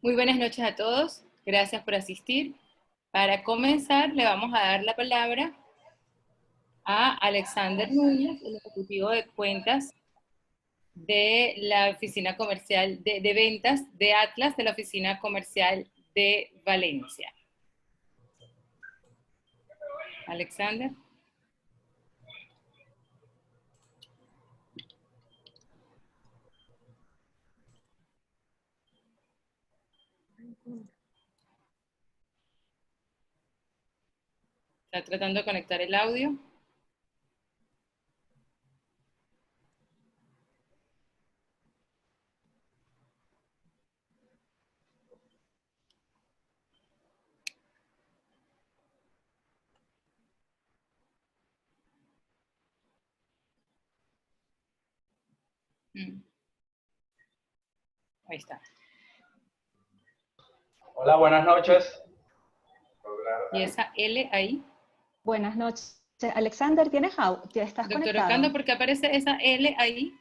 Muy buenas noches a todos. Gracias por asistir. Para comenzar, le vamos a dar la palabra a Alexander Núñez, el ejecutivo de cuentas de la oficina comercial de ventas de Atlas, de la oficina comercial de Valencia. Alexander. Está tratando de conectar el audio. Ahí está. Hola, buenas noches. ¿Y esa L ahí? Buenas noches. Alexander, ¿estás Doctor conectado? Ocando, ¿por qué aparece esa L ahí?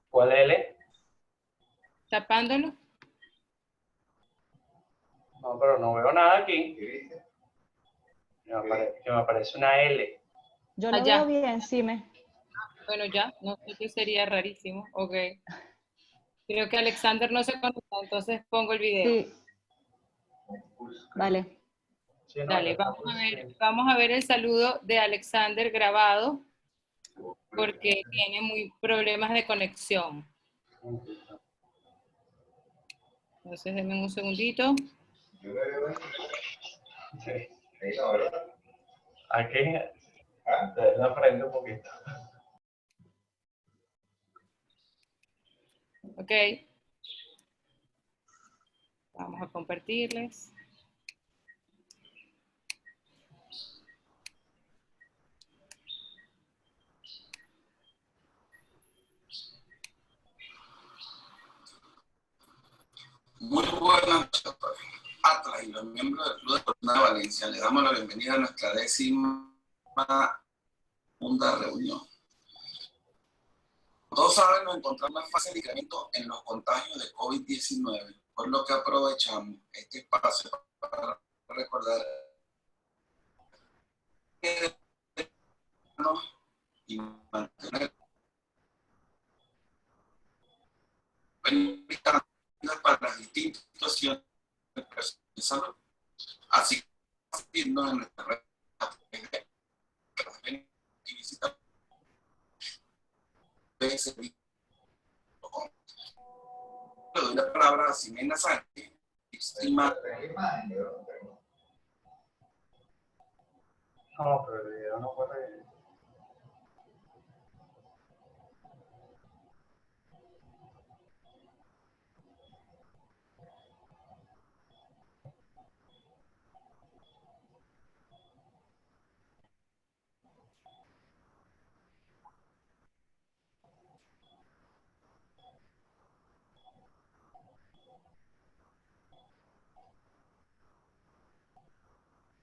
¿Cuál L? Tapándolo. No, pero no veo nada aquí. Que me aparece una L. Yo lo Allá. veo bien, sí Bueno, ya, no sé qué sería rarísimo. Ok. Creo que Alexander no se conecta, entonces pongo el video. Sí. Vale. Sí, no, Dale, ya está vamos a ver el saludo de Alexander grabado porque tiene muy problemas de conexión. Entonces, denme un segundito. Sí. Aquí, te la frente un poquito. Ok. Vamos a compartirles. Muy buenas noches, Atlas y los miembros del Club de Deportes de Valencia. Le damos la bienvenida a nuestra 10ª segunda reunión. Como todos saben, nos encontramos en fase de incremento en los contagios de COVID-19, por lo que aprovechamos este espacio para recordar y mantener para las distintas situaciones de salud, así como en nuestras redes y visitar le doy la palabra a Ximena Sánchez, No, pero el video no puede.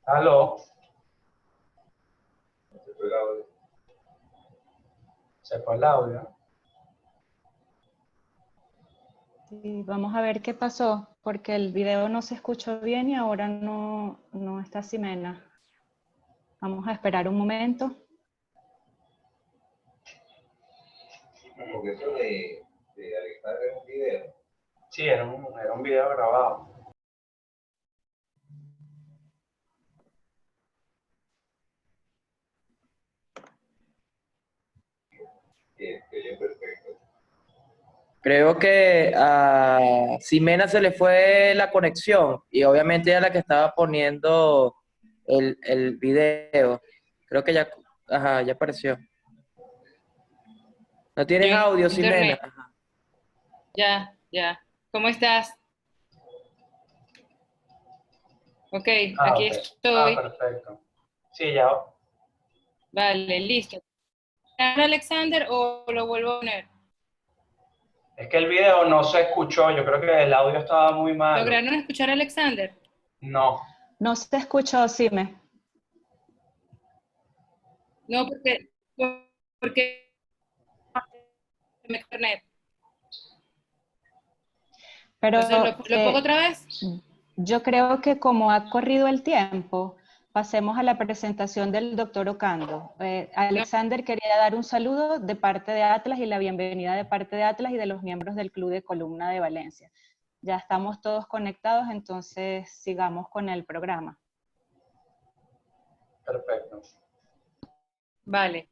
¿Aló? Se fue el audio. Sí, vamos a ver qué pasó, porque el video no se escuchó bien y ahora no está Ximena. Vamos a esperar un momento. Porque eso de Alexander es un video. Sí, era un video grabado. Que oye perfecto. Creo que a Ximena se le fue la conexión y obviamente ella es la que estaba poniendo el video. Creo que ya, ajá, ya apareció. ¿No tienes Bien, audio, Ximena? internet. Ya. ¿Cómo estás? Ok, aquí Ok. estoy. Perfecto. Sí, ya. Vale, listo. ¿Alexander o lo vuelvo a poner? Es que el video no se escuchó. Yo creo que el audio estaba muy malo. ¿Lograron escuchar a Alexander? No. No se escuchó, Xime. No, porque me internet. Pero Entonces, ¿lo pongo otra vez? yo creo que como ha corrido el tiempo, pasemos a la presentación del doctor Ocando. Alexander quería dar un saludo de parte de Atlas y la bienvenida de parte de Atlas y de los miembros del Club de Columna de Valencia. Ya estamos todos conectados, entonces sigamos con el programa. Perfecto. Vale.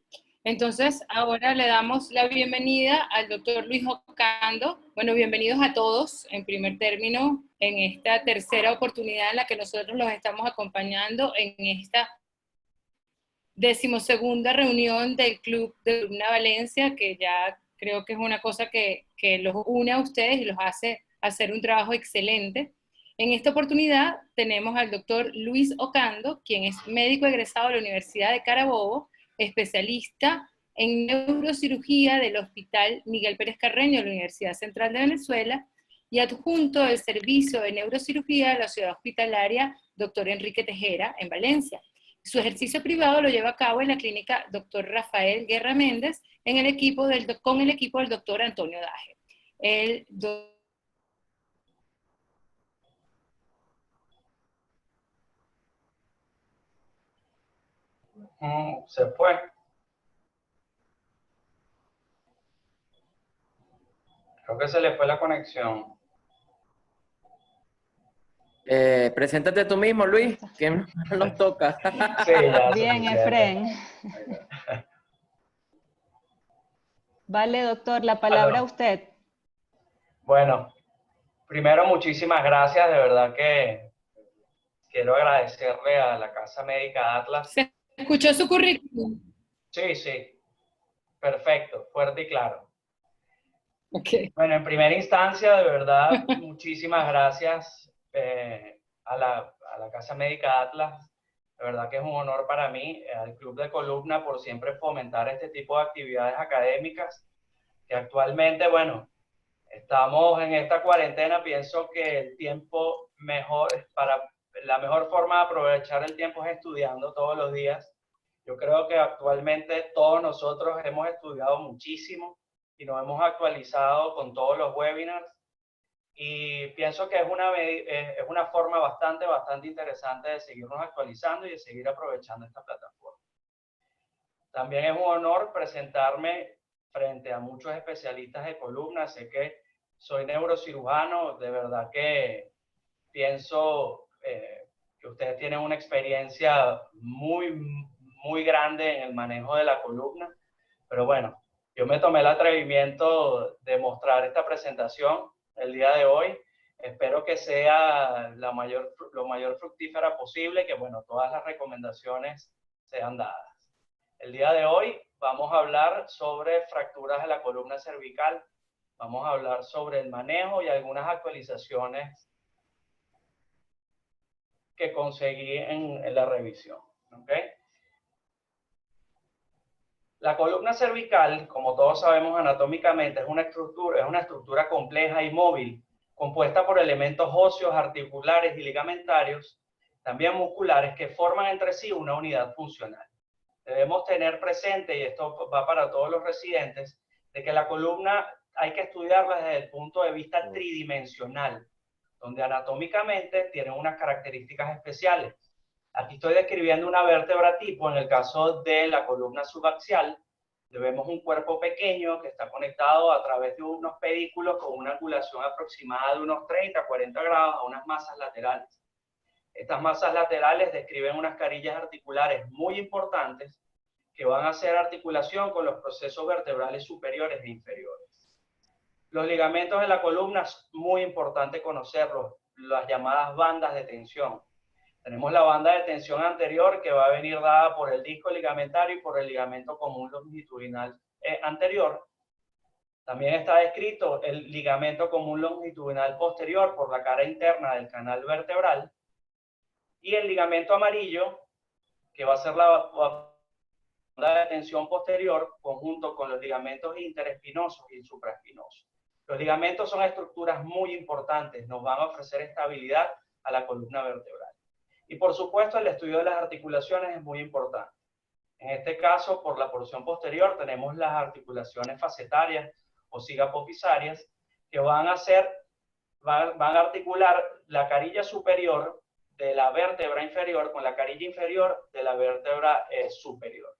Entonces, ahora le damos la bienvenida al doctor Luis Ocando. Bueno, bienvenidos a todos, en primer término, en esta tercera oportunidad en la que nosotros los estamos acompañando en esta 12ª reunión del Club de Columna Valencia, que ya creo que es una cosa que los une a ustedes y los hace hacer un trabajo excelente. En esta oportunidad tenemos al doctor Luis Ocando, quien es médico egresado de la Universidad de Carabobo, especialista en neurocirugía del Hospital Miguel Pérez Carreño de la Universidad Central de Venezuela y adjunto del Servicio de Neurocirugía de la Ciudad Hospitalaria Dr. Enrique Tejera en Valencia. Su ejercicio privado lo lleva a cabo en la clínica Dr. Rafael Guerra Méndez con el equipo del Dr. Antonio Daje. Se fue. Creo que se le fue la conexión. Preséntate tú mismo, Luis. ¿Quién nos toca? Sí, ya. Bien, Efren. Vale, doctor, la palabra a usted. Bueno, primero muchísimas gracias, de verdad que quiero agradecerle a la Casa Médica Atlas. ¿Se escuchó su currículum? Sí, sí, perfecto, fuerte y claro. Okay. Bueno, en primera instancia, de verdad, muchísimas gracias a la Casa Médica Atlas. De verdad que es un honor para mí, al Club de Columna, por siempre fomentar este tipo de actividades académicas, que actualmente, bueno, estamos en esta cuarentena. Pienso que el tiempo la mejor forma de aprovechar el tiempo es estudiando todos los días. Yo creo que actualmente todos nosotros hemos estudiado muchísimo y nos hemos actualizado con todos los webinars, y pienso que es una forma bastante interesante de seguirnos actualizando y de seguir aprovechando esta plataforma. También es un honor presentarme frente a muchos especialistas de columna. Sé que soy neurocirujano, de verdad que pienso que ustedes tienen una experiencia muy grande en el manejo de la columna, pero bueno, yo me tomé el atrevimiento de mostrar esta presentación el día de hoy. Espero que sea lo mayor fructífera posible, que bueno, todas las recomendaciones sean dadas. El día de hoy vamos a hablar sobre fracturas de la columna cervical. Vamos a hablar sobre el manejo y algunas actualizaciones que conseguí en la revisión. ¿Okay? La columna cervical, como todos sabemos anatómicamente, es una estructura compleja y móvil, compuesta por elementos óseos, articulares y ligamentarios, también musculares, que forman entre sí una unidad funcional. Debemos tener presente, y esto va para todos los residentes, de que la columna hay que estudiarla desde el punto de vista tridimensional, donde anatómicamente tienen unas características especiales. Aquí estoy describiendo una vértebra tipo. En el caso de la columna subaxial, vemos un cuerpo pequeño que está conectado a través de unos pedículos con una angulación aproximada de unos 30-40 grados a unas masas laterales. Estas masas laterales describen unas carillas articulares muy importantes que van a hacer articulación con los procesos vertebrales superiores e inferiores. Los ligamentos de la columna es muy importante conocerlos, las llamadas bandas de tensión. Tenemos la banda de tensión anterior, que va a venir dada por el disco ligamentario y por el ligamento común longitudinal anterior. También está descrito el ligamento común longitudinal posterior por la cara interna del canal vertebral. Y el ligamento amarillo, que va a ser la banda de tensión posterior, conjunto con los ligamentos interespinosos y supraespinosos. Los ligamentos son estructuras muy importantes, nos van a ofrecer estabilidad a la columna vertebral. Y por supuesto, el estudio de las articulaciones es muy importante. En este caso, por la porción posterior, tenemos las articulaciones facetarias o cigapofisarias, que van a articular la carilla superior de la vértebra inferior con la carilla inferior de la vértebra superior.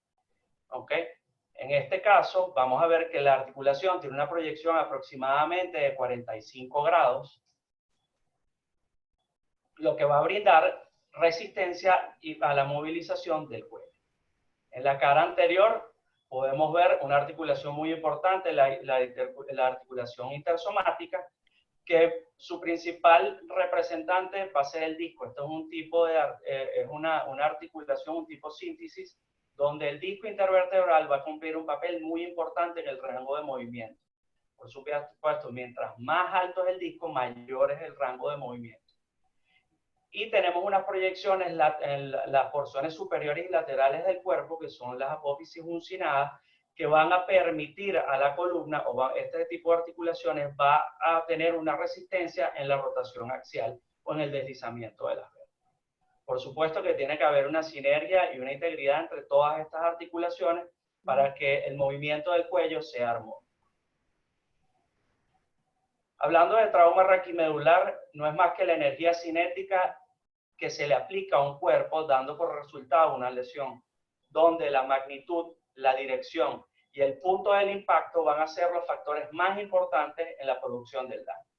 ¿Okay? En este caso, vamos a ver que la articulación tiene una proyección aproximadamente de 45 grados, lo que va a brindar resistencia a la movilización del cuello. En la cara anterior podemos ver una articulación muy importante, la articulación intersomática, que su principal representante va a ser el disco. Esto es un tipo de, es una articulación, un tipo síntesis, donde el disco intervertebral va a cumplir un papel muy importante en el rango de movimiento. Por supuesto, mientras más alto es el disco, mayor es el rango de movimiento. Y tenemos unas proyecciones en las porciones superiores y laterales del cuerpo, que son las apófisis uncinadas, que van a permitir a la columna, este tipo de articulaciones va a tener una resistencia en la rotación axial o en el deslizamiento de las vértebras. Por supuesto que tiene que haber una sinergia y una integridad entre todas estas articulaciones para que el movimiento del cuello sea armónico. Hablando de trauma raquimedular, no es más que la energía cinética que se le aplica a un cuerpo dando por resultado una lesión, donde la magnitud, la dirección y el punto del impacto van a ser los factores más importantes en la producción del daño.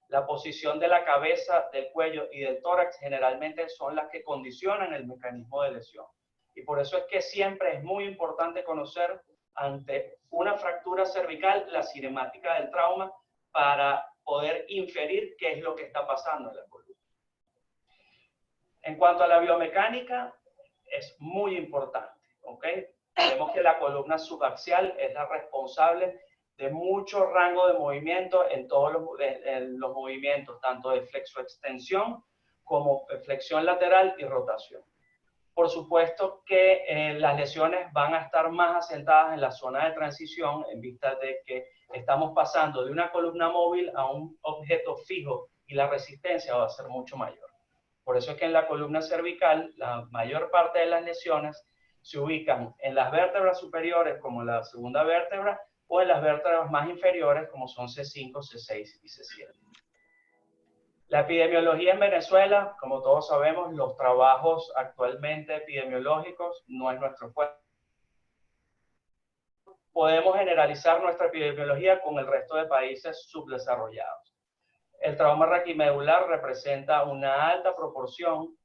La posición de la cabeza, del cuello y del tórax generalmente son las que condicionan el mecanismo de lesión. Y por eso es que siempre es muy importante conocer ante una fractura cervical la cinemática del trauma para poder inferir qué es lo que está pasando en la columna. En cuanto a la biomecánica, es muy importante, ¿ok? Vemos que la columna subaxial es la responsable de mucho rango de movimiento en todos los movimientos, tanto de flexoextensión como flexión lateral y rotación. Por supuesto que las lesiones van a estar más asentadas en la zona de transición en vista de que estamos pasando de una columna móvil a un objeto fijo y la resistencia va a ser mucho mayor. Por eso es que en la columna cervical la mayor parte de las lesiones se ubican en las vértebras superiores como la segunda vértebra o en las vértebras más inferiores como son C5, C6 y C7. La epidemiología en Venezuela, como todos sabemos, los trabajos actualmente epidemiológicos no es nuestro fuerte. Podemos generalizar nuestra epidemiología con el resto de países subdesarrollados. El trauma raquimedular representa una alta proporción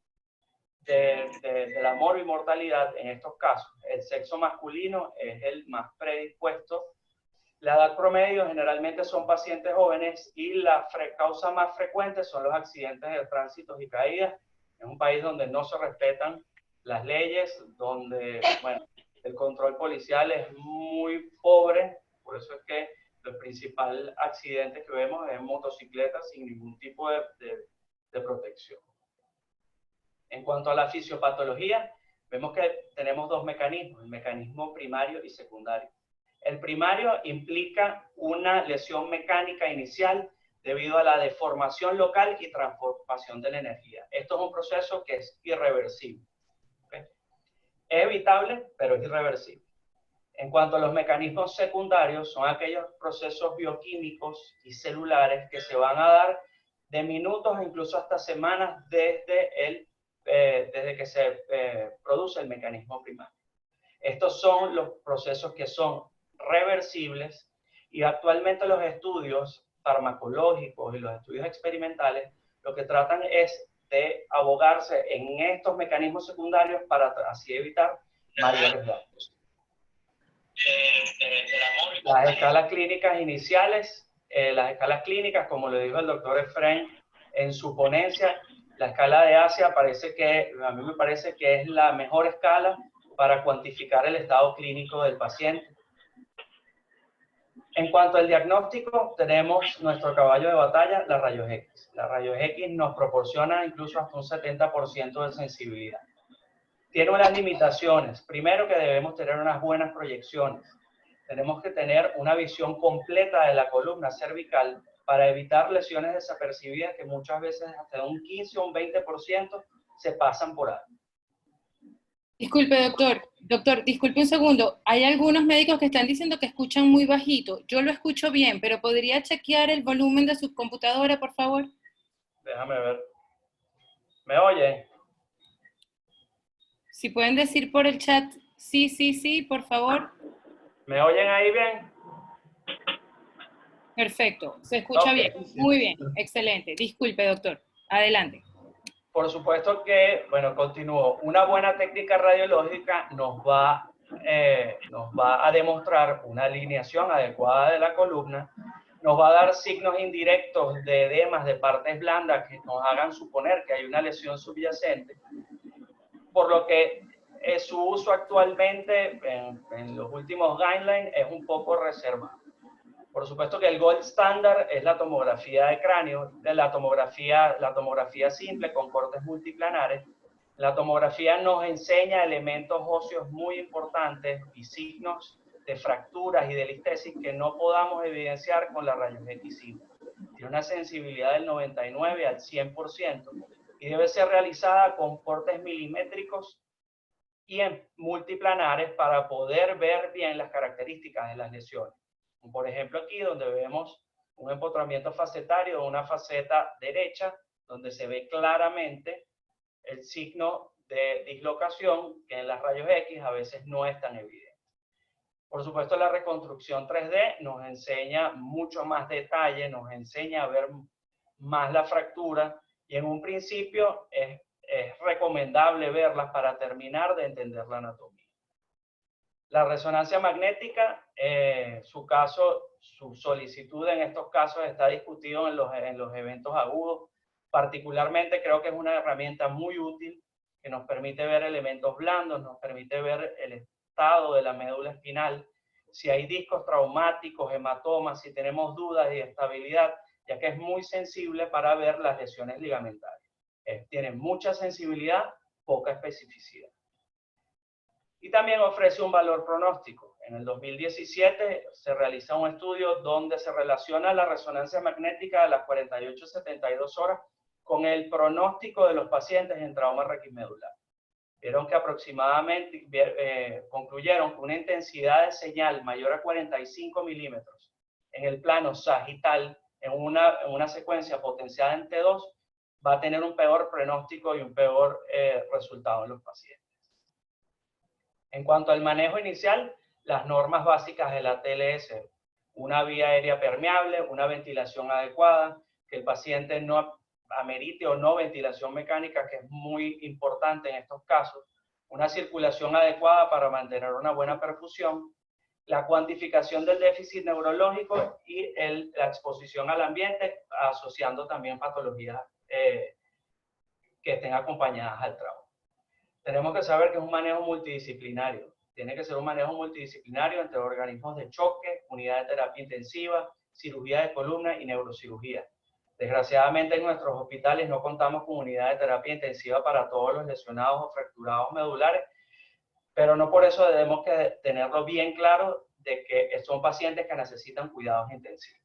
de la morbimortalidad en estos casos. El sexo masculino es el más predispuesto. La edad promedio generalmente son pacientes jóvenes y la causa más frecuente son los accidentes de tránsito y caídas. Es un país donde no se respetan las leyes, donde bueno, el control policial es muy pobre, por eso es que el principal accidente que vemos es motocicletas sin ningún tipo de protección. En cuanto a la fisiopatología, vemos que tenemos dos mecanismos, el mecanismo primario y secundario. El primario implica una lesión mecánica inicial debido a la deformación local y transformación de la energía. Esto es un proceso que es irreversible. ¿Okay? Es evitable, pero es irreversible. En cuanto a los mecanismos secundarios, son aquellos procesos bioquímicos y celulares que se van a dar de minutos e incluso hasta semanas desde que se produce el mecanismo primario. Estos son los procesos que son reversibles y actualmente los estudios farmacológicos y los estudios experimentales lo que tratan es de abogarse en estos mecanismos secundarios para así evitar mayores daños. Las escalas clínicas iniciales, las escalas clínicas, como le dijo el doctor Efraín en su ponencia, la escala de Asia a mí me parece que es la mejor escala para cuantificar el estado clínico del paciente. En cuanto al diagnóstico, tenemos nuestro caballo de batalla, la rayos X. La rayos X nos proporciona incluso hasta un 70% de sensibilidad. Tiene unas limitaciones. Primero, que debemos tener unas buenas proyecciones. Tenemos que tener una visión completa de la columna cervical para evitar lesiones desapercibidas que muchas veces hasta un 15 o un 20% se pasan por alto. Disculpe, doctor. Doctor, disculpe un segundo. Hay algunos médicos que están diciendo que escuchan muy bajito. Yo lo escucho bien, pero ¿podría chequear el volumen de su computadora, por favor? Déjame ver. ¿Me oye? Si pueden decir por el chat, sí, sí, sí, por favor. ¿Me oyen ahí bien? Perfecto, se escucha bien. Muy bien, excelente. Disculpe, doctor. Adelante. Por supuesto que, bueno, continúo. Una buena técnica radiológica nos va nos va a demostrar una alineación adecuada de la columna, nos va a dar signos indirectos de edemas de partes blandas que nos hagan suponer que hay una lesión subyacente, por lo que su uso actualmente en los últimos guidelines es un poco reservado. Por supuesto que el gold standard es la tomografía de cráneo, la tomografía simple con cortes multiplanares. La tomografía nos enseña elementos óseos muy importantes y signos de fracturas y de listesis que no podamos evidenciar con la rayos X simple. Tiene una sensibilidad del 99 al 100% y debe ser realizada con cortes milimétricos y en multiplanares para poder ver bien las características de las lesiones. Por ejemplo, aquí donde vemos un empotramiento facetario de una faceta derecha, donde se ve claramente el signo de dislocación que en las rayos X a veces no es tan evidente. Por supuesto, la reconstrucción 3D nos enseña mucho más detalle, nos enseña a ver más la fractura y en un principio es recomendable verlas para terminar de entender la anatomía. La resonancia magnética, su solicitud en estos casos está discutido en los eventos agudos. Particularmente creo que es una herramienta muy útil que nos permite ver elementos blandos, nos permite ver el estado de la médula espinal, si hay discos traumáticos, hematomas, si tenemos dudas y estabilidad, ya que es muy sensible para ver las lesiones ligamentarias. Tiene mucha sensibilidad, poca especificidad. Y también ofrece un valor pronóstico. En el 2017 se realiza un estudio donde se relaciona la resonancia magnética de las 48-72 horas con el pronóstico de los pacientes en trauma raquimedular. Vieron que aproximadamente, concluyeron que una intensidad de señal mayor a 45 milímetros en el plano sagital, en una secuencia potenciada en T2, va a tener un peor pronóstico y un peor resultado en los pacientes. En cuanto al manejo inicial, las normas básicas de la TLS, una vía aérea permeable, una ventilación adecuada, que el paciente no amerite o no ventilación mecánica, que es muy importante en estos casos, una circulación adecuada para mantener una buena perfusión, la cuantificación del déficit neurológico y la exposición al ambiente, asociando también patologías que estén acompañadas al trauma. Tenemos que saber que es un manejo multidisciplinario. Tiene que ser un manejo multidisciplinario entre organismos de choque, unidad de terapia intensiva, cirugía de columna y neurocirugía. Desgraciadamente en nuestros hospitales no contamos con unidad de terapia intensiva para todos los lesionados o fracturados medulares, pero no por eso debemos que tenerlo bien claro de que son pacientes que necesitan cuidados intensivos.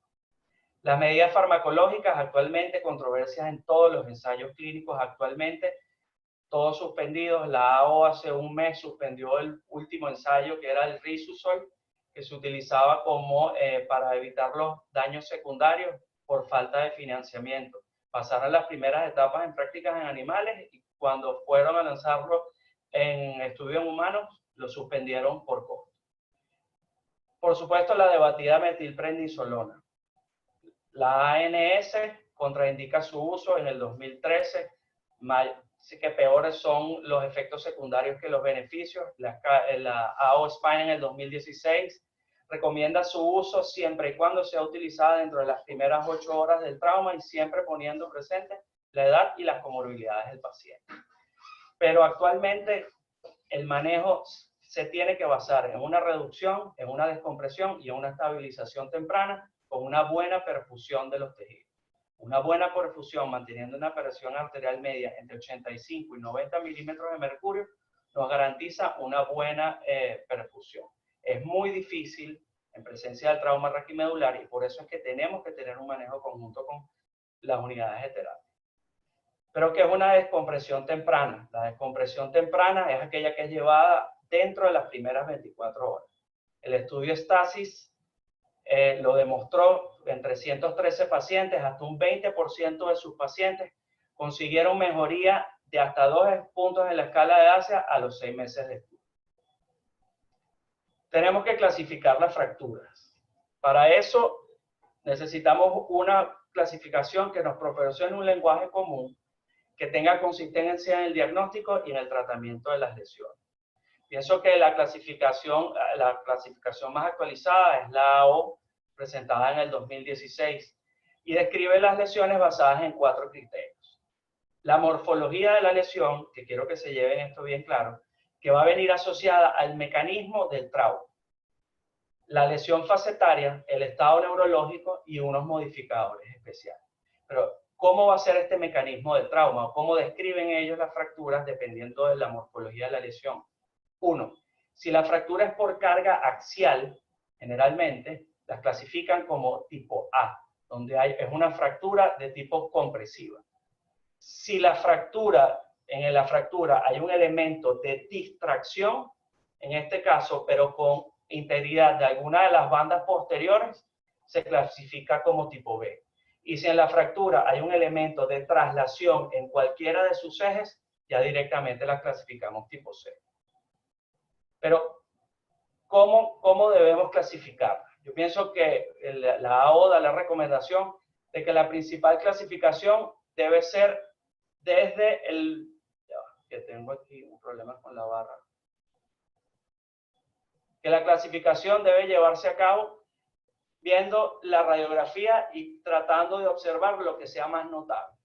Las medidas farmacológicas actualmente, controversias en todos los ensayos clínicos actualmente, todos suspendidos. La AO hace un mes suspendió el último ensayo que era el Risusol, que se utilizaba para evitar los daños secundarios por falta de financiamiento. Pasaron las primeras etapas en prácticas en animales y cuando fueron a lanzarlo en estudios en humanos, lo suspendieron por costo. Por supuesto, la debatida metilprednisolona. La ANS contraindica su uso en el 2013, así que peores son los efectos secundarios que los beneficios. La AO Spine en el 2016 recomienda su uso siempre y cuando sea utilizada dentro de las primeras 8 horas del trauma y siempre poniendo presente la edad y las comorbilidades del paciente. Pero actualmente el manejo se tiene que basar en una reducción, en una descompresión y en una estabilización temprana con una buena perfusión de los tejidos. Una buena perfusión manteniendo una presión arterial media entre 85 y 90 milímetros de mercurio nos garantiza una buena perfusión. Es muy difícil en presencia del trauma raquimedular y por eso es que tenemos que tener un manejo conjunto con las unidades de terapia. Pero ¿qué es una descompresión temprana? La descompresión temprana es aquella que es llevada dentro de las primeras 24 horas. El estudio Stasis lo demostró en 313 pacientes, hasta un 20% de sus pacientes consiguieron mejoría de hasta 2 puntos en la escala de ASIA a los 6 meses de estudio. Tenemos que clasificar las fracturas. Para eso necesitamos una clasificación que nos proporcione un lenguaje común, que tenga consistencia en el diagnóstico y en el tratamiento de las lesiones. Pienso que la clasificación más actualizada es la AO, presentada en el 2016, y describe las lesiones basadas en 4 criterios. La morfología de la lesión, que quiero que se lleven esto bien claro, que va a venir asociada al mecanismo del trauma. La lesión facetaria, el estado neurológico y unos modificadores especiales. Pero, ¿cómo va a ser este mecanismo del trauma? ¿O cómo describen ellos las fracturas dependiendo de la morfología de la lesión? 1. Si la fractura es por carga axial, generalmente las clasifican como tipo A, donde es una fractura de tipo compresiva. Si en la fractura hay un elemento de distracción, en este caso, pero con integridad de alguna de las bandas posteriores, se clasifica como tipo B. Y si en la fractura hay un elemento de traslación en cualquiera de sus ejes, ya directamente la clasificamos tipo C. Pero, ¿cómo debemos clasificarla? Yo pienso que la AO da la recomendación de que la principal clasificación debe ser desde el... que tengo aquí un problema con la barra. Que la clasificación debe llevarse a cabo viendo la radiografía y tratando de observar lo que sea más notable.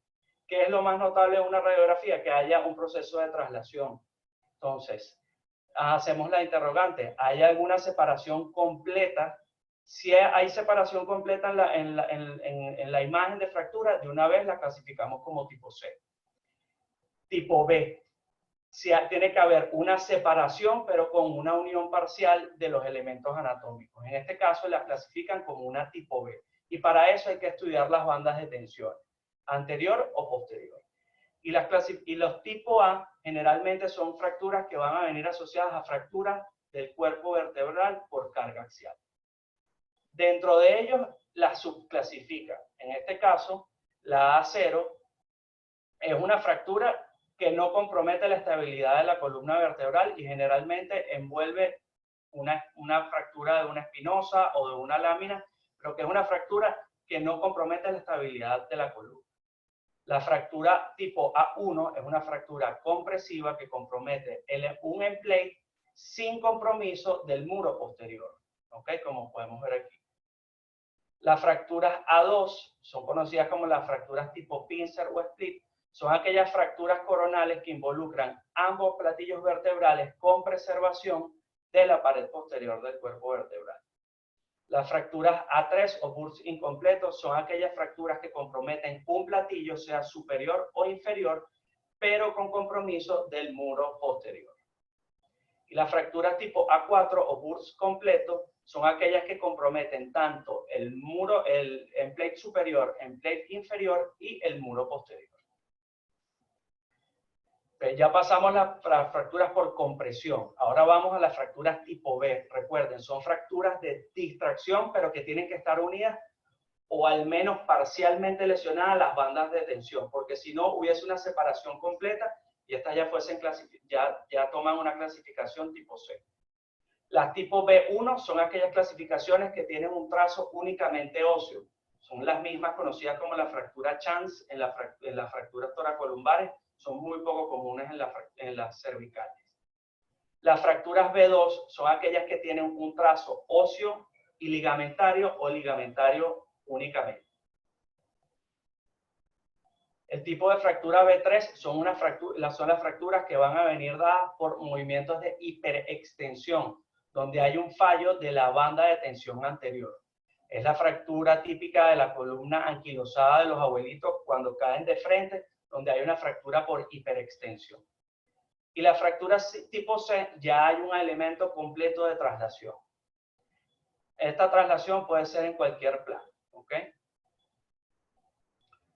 ¿Qué es lo más notable de una radiografía? Que haya un proceso de traslación. Entonces, hacemos la interrogante. ¿Hay alguna separación completa? Si hay separación completa en la imagen de fractura, de una vez la clasificamos como tipo C. Tipo B. Si tiene que haber una separación, pero con una unión parcial de los elementos anatómicos. En este caso, la clasifican como una tipo B. Y para eso hay que estudiar las bandas de tensión, anterior o posterior. Y los tipo A generalmente son fracturas que van a venir asociadas a fracturas del cuerpo vertebral por carga axial. Dentro de ellos, las subclasifica. En este caso, la A0 es una fractura que no compromete la estabilidad de la columna vertebral y generalmente envuelve una fractura de una espinosa o de una lámina, pero que es una fractura que no compromete la estabilidad de la columna. La fractura tipo A1 es una fractura compresiva que compromete un emplate sin compromiso del muro posterior, ¿ok? Como podemos ver aquí. Las fracturas A2 son conocidas como las fracturas tipo pincer o split. Son aquellas fracturas coronales que involucran ambos platillos vertebrales con preservación de la pared posterior del cuerpo vertebral. Las fracturas A3 o bursts incompletos son aquellas fracturas que comprometen un platillo, sea superior o inferior, pero con compromiso del muro posterior. Y las fracturas tipo A4 o bursts completos son aquellas que comprometen tanto el muro, el emplate superior, emplate inferior y el muro posterior. Ya pasamos las fracturas por compresión. Ahora vamos a las fracturas tipo B. Recuerden, son fracturas de distracción, pero que tienen que estar unidas o al menos parcialmente lesionadas las bandas de tensión, porque si no hubiese una separación completa y estas ya fuesen ya toman una clasificación tipo C. Las tipo B1 son aquellas clasificaciones que tienen un trazo únicamente óseo. Son las mismas conocidas como la fractura Chance en las fracturas toracolumbares. Son muy poco comunes en las cervicales. Las fracturas B2 son aquellas que tienen un trazo óseo y ligamentario o ligamentario únicamente. El tipo de fractura B3 son las fracturas que van a venir dadas por movimientos de hiperextensión, donde hay un fallo de la banda de tensión anterior. Es la fractura típica de la columna anquilosada de los abuelitos cuando caen de frente, donde hay una fractura por hiperextensión. Y la fractura tipo C ya hay un elemento completo de traslación. Esta traslación puede ser en cualquier plano, ¿ok?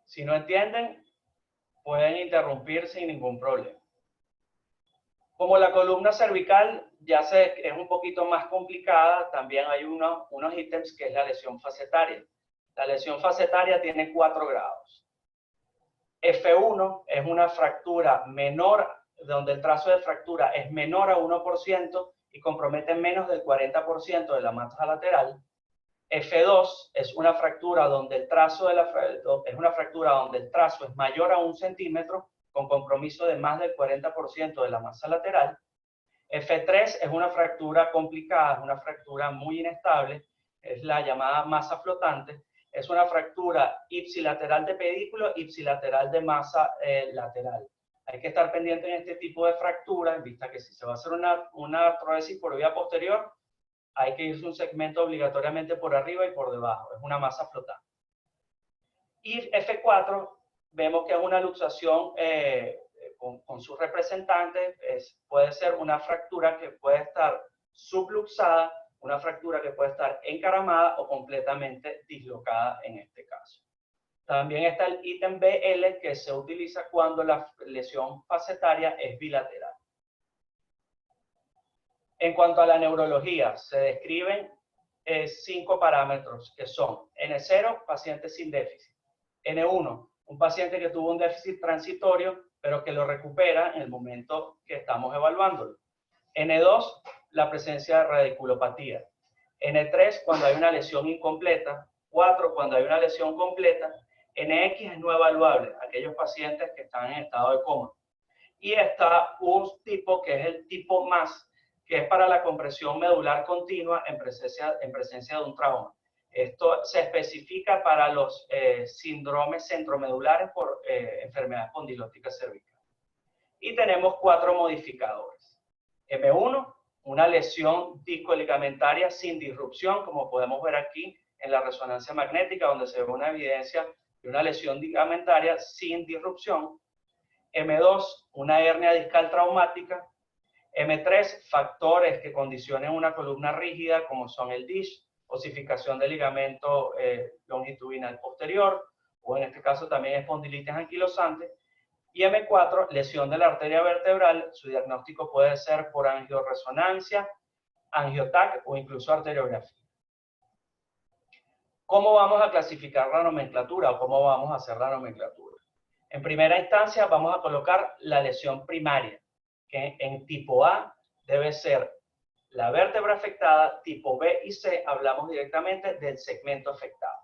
Si no entienden, pueden interrumpir sin ningún problema. Como la columna cervical ya es un poquito más complicada, también hay unos ítems que es la lesión facetaria. La lesión facetaria tiene 4 grados. F1 es una fractura menor, donde el trazo de fractura es menor a 1% y compromete menos del 40% de la masa lateral. F2 es una fractura donde el trazo es mayor a 1 centímetro con compromiso de más del 40% de la masa lateral. F3 es una fractura complicada, es una fractura muy inestable, es la llamada masa flotante. Es una fractura ipsilateral de pedículo, ipsilateral de masa lateral. Hay que estar pendiente en este tipo de fractura, en vista que si se va a hacer una artrodesis por vía posterior, hay que irse un segmento obligatoriamente por arriba y por debajo. Es una masa flotante. Y F4, vemos que es una luxación con sus representantes. Puede ser una fractura que puede estar subluxada, una fractura que puede estar encaramada o completamente dislocada en este caso. También está el ítem BL, que se utiliza cuando la lesión facetaria es bilateral. En cuanto a la neurología, se describen 5 parámetros que son N0, paciente sin déficit. N1, un paciente que tuvo un déficit transitorio, pero que lo recupera en el momento que estamos evaluándolo. N2, la presencia de radiculopatía. N3, cuando hay una lesión incompleta. 4, cuando hay una lesión completa. NX es no evaluable, aquellos pacientes que están en estado de coma. Y está un tipo que es el tipo más, que es para la compresión medular continua en presencia de un trauma. Esto se especifica para los síndromes centromedulares por enfermedad condilótica cervical. Y tenemos 4 modificadores. M1, una lesión discoligamentaria sin disrupción, como podemos ver aquí en la resonancia magnética, donde se ve una evidencia de una lesión ligamentaria sin disrupción. M2, una hernia discal traumática. M3, factores que condicionen una columna rígida, como son el DISH, osificación del ligamento longitudinal posterior, o en este caso también espondilitis anquilosante. Y M4, lesión de la arteria vertebral. Su diagnóstico puede ser por angioresonancia, angiotac o incluso arteriografía. ¿Cómo vamos a clasificar la nomenclatura o cómo vamos a hacer la nomenclatura? En primera instancia vamos a colocar la lesión primaria, que en tipo A debe ser la vértebra afectada, tipo B y C hablamos directamente del segmento afectado.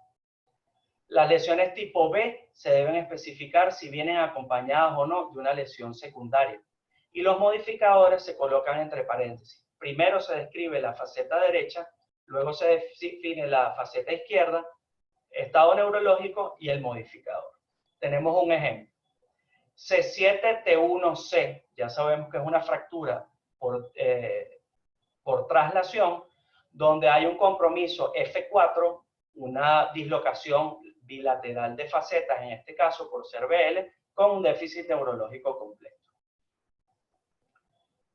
Las lesiones tipo B se deben especificar si vienen acompañadas o no de una lesión secundaria. Y los modificadores se colocan entre paréntesis. Primero se describe la faceta derecha, luego se define la faceta izquierda, estado neurológico y el modificador. Tenemos un ejemplo. C7T1C, ya sabemos que es una fractura por traslación, donde hay un compromiso F4, una dislocación bilateral de facetas, en este caso por ser BL, con un déficit neurológico completo.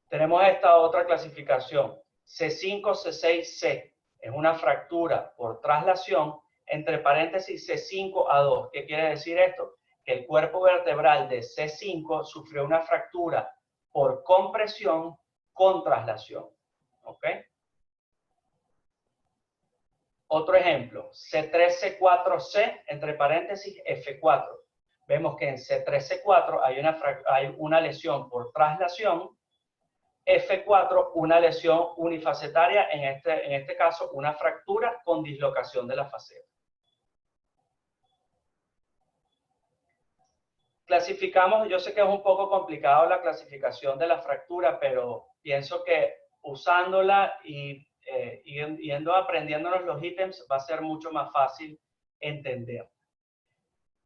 Tenemos esta otra clasificación, C5-C6-C, es una fractura por traslación, entre paréntesis C5A2. ¿Qué quiere decir esto? Que el cuerpo vertebral de C5 sufrió una fractura por compresión con traslación. ¿Ok? Otro ejemplo, C3-C4-C, entre paréntesis F4. Vemos que en C3-C4 hay una lesión por traslación. F4, una lesión unifacetaria, en este caso una fractura con dislocación de la faceta. Clasificamos, yo sé que es un poco complicado la clasificación de la fractura, pero pienso que usándola y aprendiéndonos los ítems va a ser mucho más fácil entender.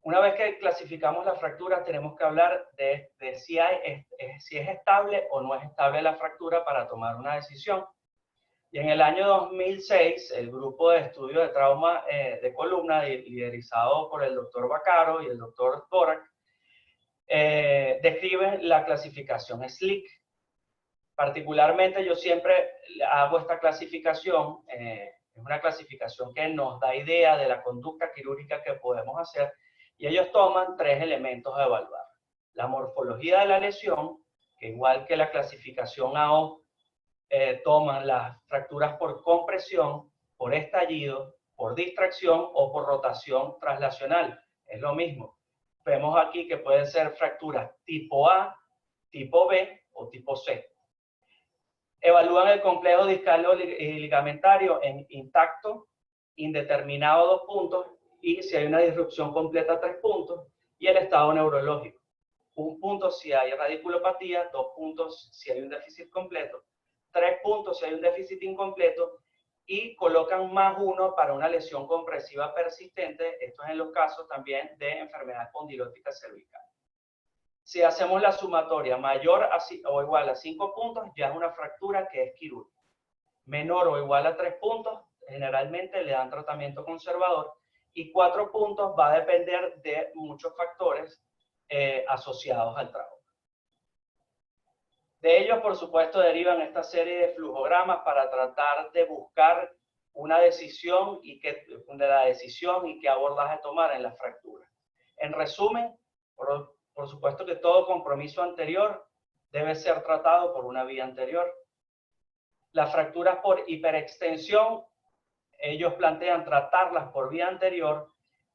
Una vez que clasificamos la fractura, tenemos que hablar de si es estable o no es estable la fractura para tomar una decisión. Y en el año 2006, el grupo de estudio de trauma de columna, liderizado por el doctor Vaccaro y el doctor Dvorak, describe la clasificación SLIC. Particularmente yo siempre hago esta clasificación, es una clasificación que nos da idea de la conducta quirúrgica que podemos hacer, y ellos toman 3 elementos a evaluar. La morfología de la lesión, que igual que la clasificación AO, toman las fracturas por compresión, por estallido, por distracción o por rotación traslacional. Es lo mismo. Vemos aquí que pueden ser fracturas tipo A, tipo B o tipo C. Evalúan el complejo discal y ligamentario en intacto, indeterminado 2 puntos, y si hay una disrupción completa 3 puntos, y el estado neurológico. 1 punto si hay radiculopatía, 2 puntos si hay un déficit completo, 3 puntos si hay un déficit incompleto y colocan +1 para una lesión compresiva persistente. Esto es en los casos también de enfermedad espondilótica cervical. Si hacemos la sumatoria mayor o igual a 5 puntos, ya es una fractura que es quirúrgica. Menor o igual a 3 puntos, generalmente le dan tratamiento conservador, y 4 puntos va a depender de muchos factores asociados al trauma. De ellos, por supuesto, derivan esta serie de flujogramas para tratar de buscar una decisión y qué abordaje tomar en la fractura. En resumen, por supuesto que todo compromiso anterior debe ser tratado por una vía anterior. Las fracturas por hiperextensión, ellos plantean tratarlas por vía anterior,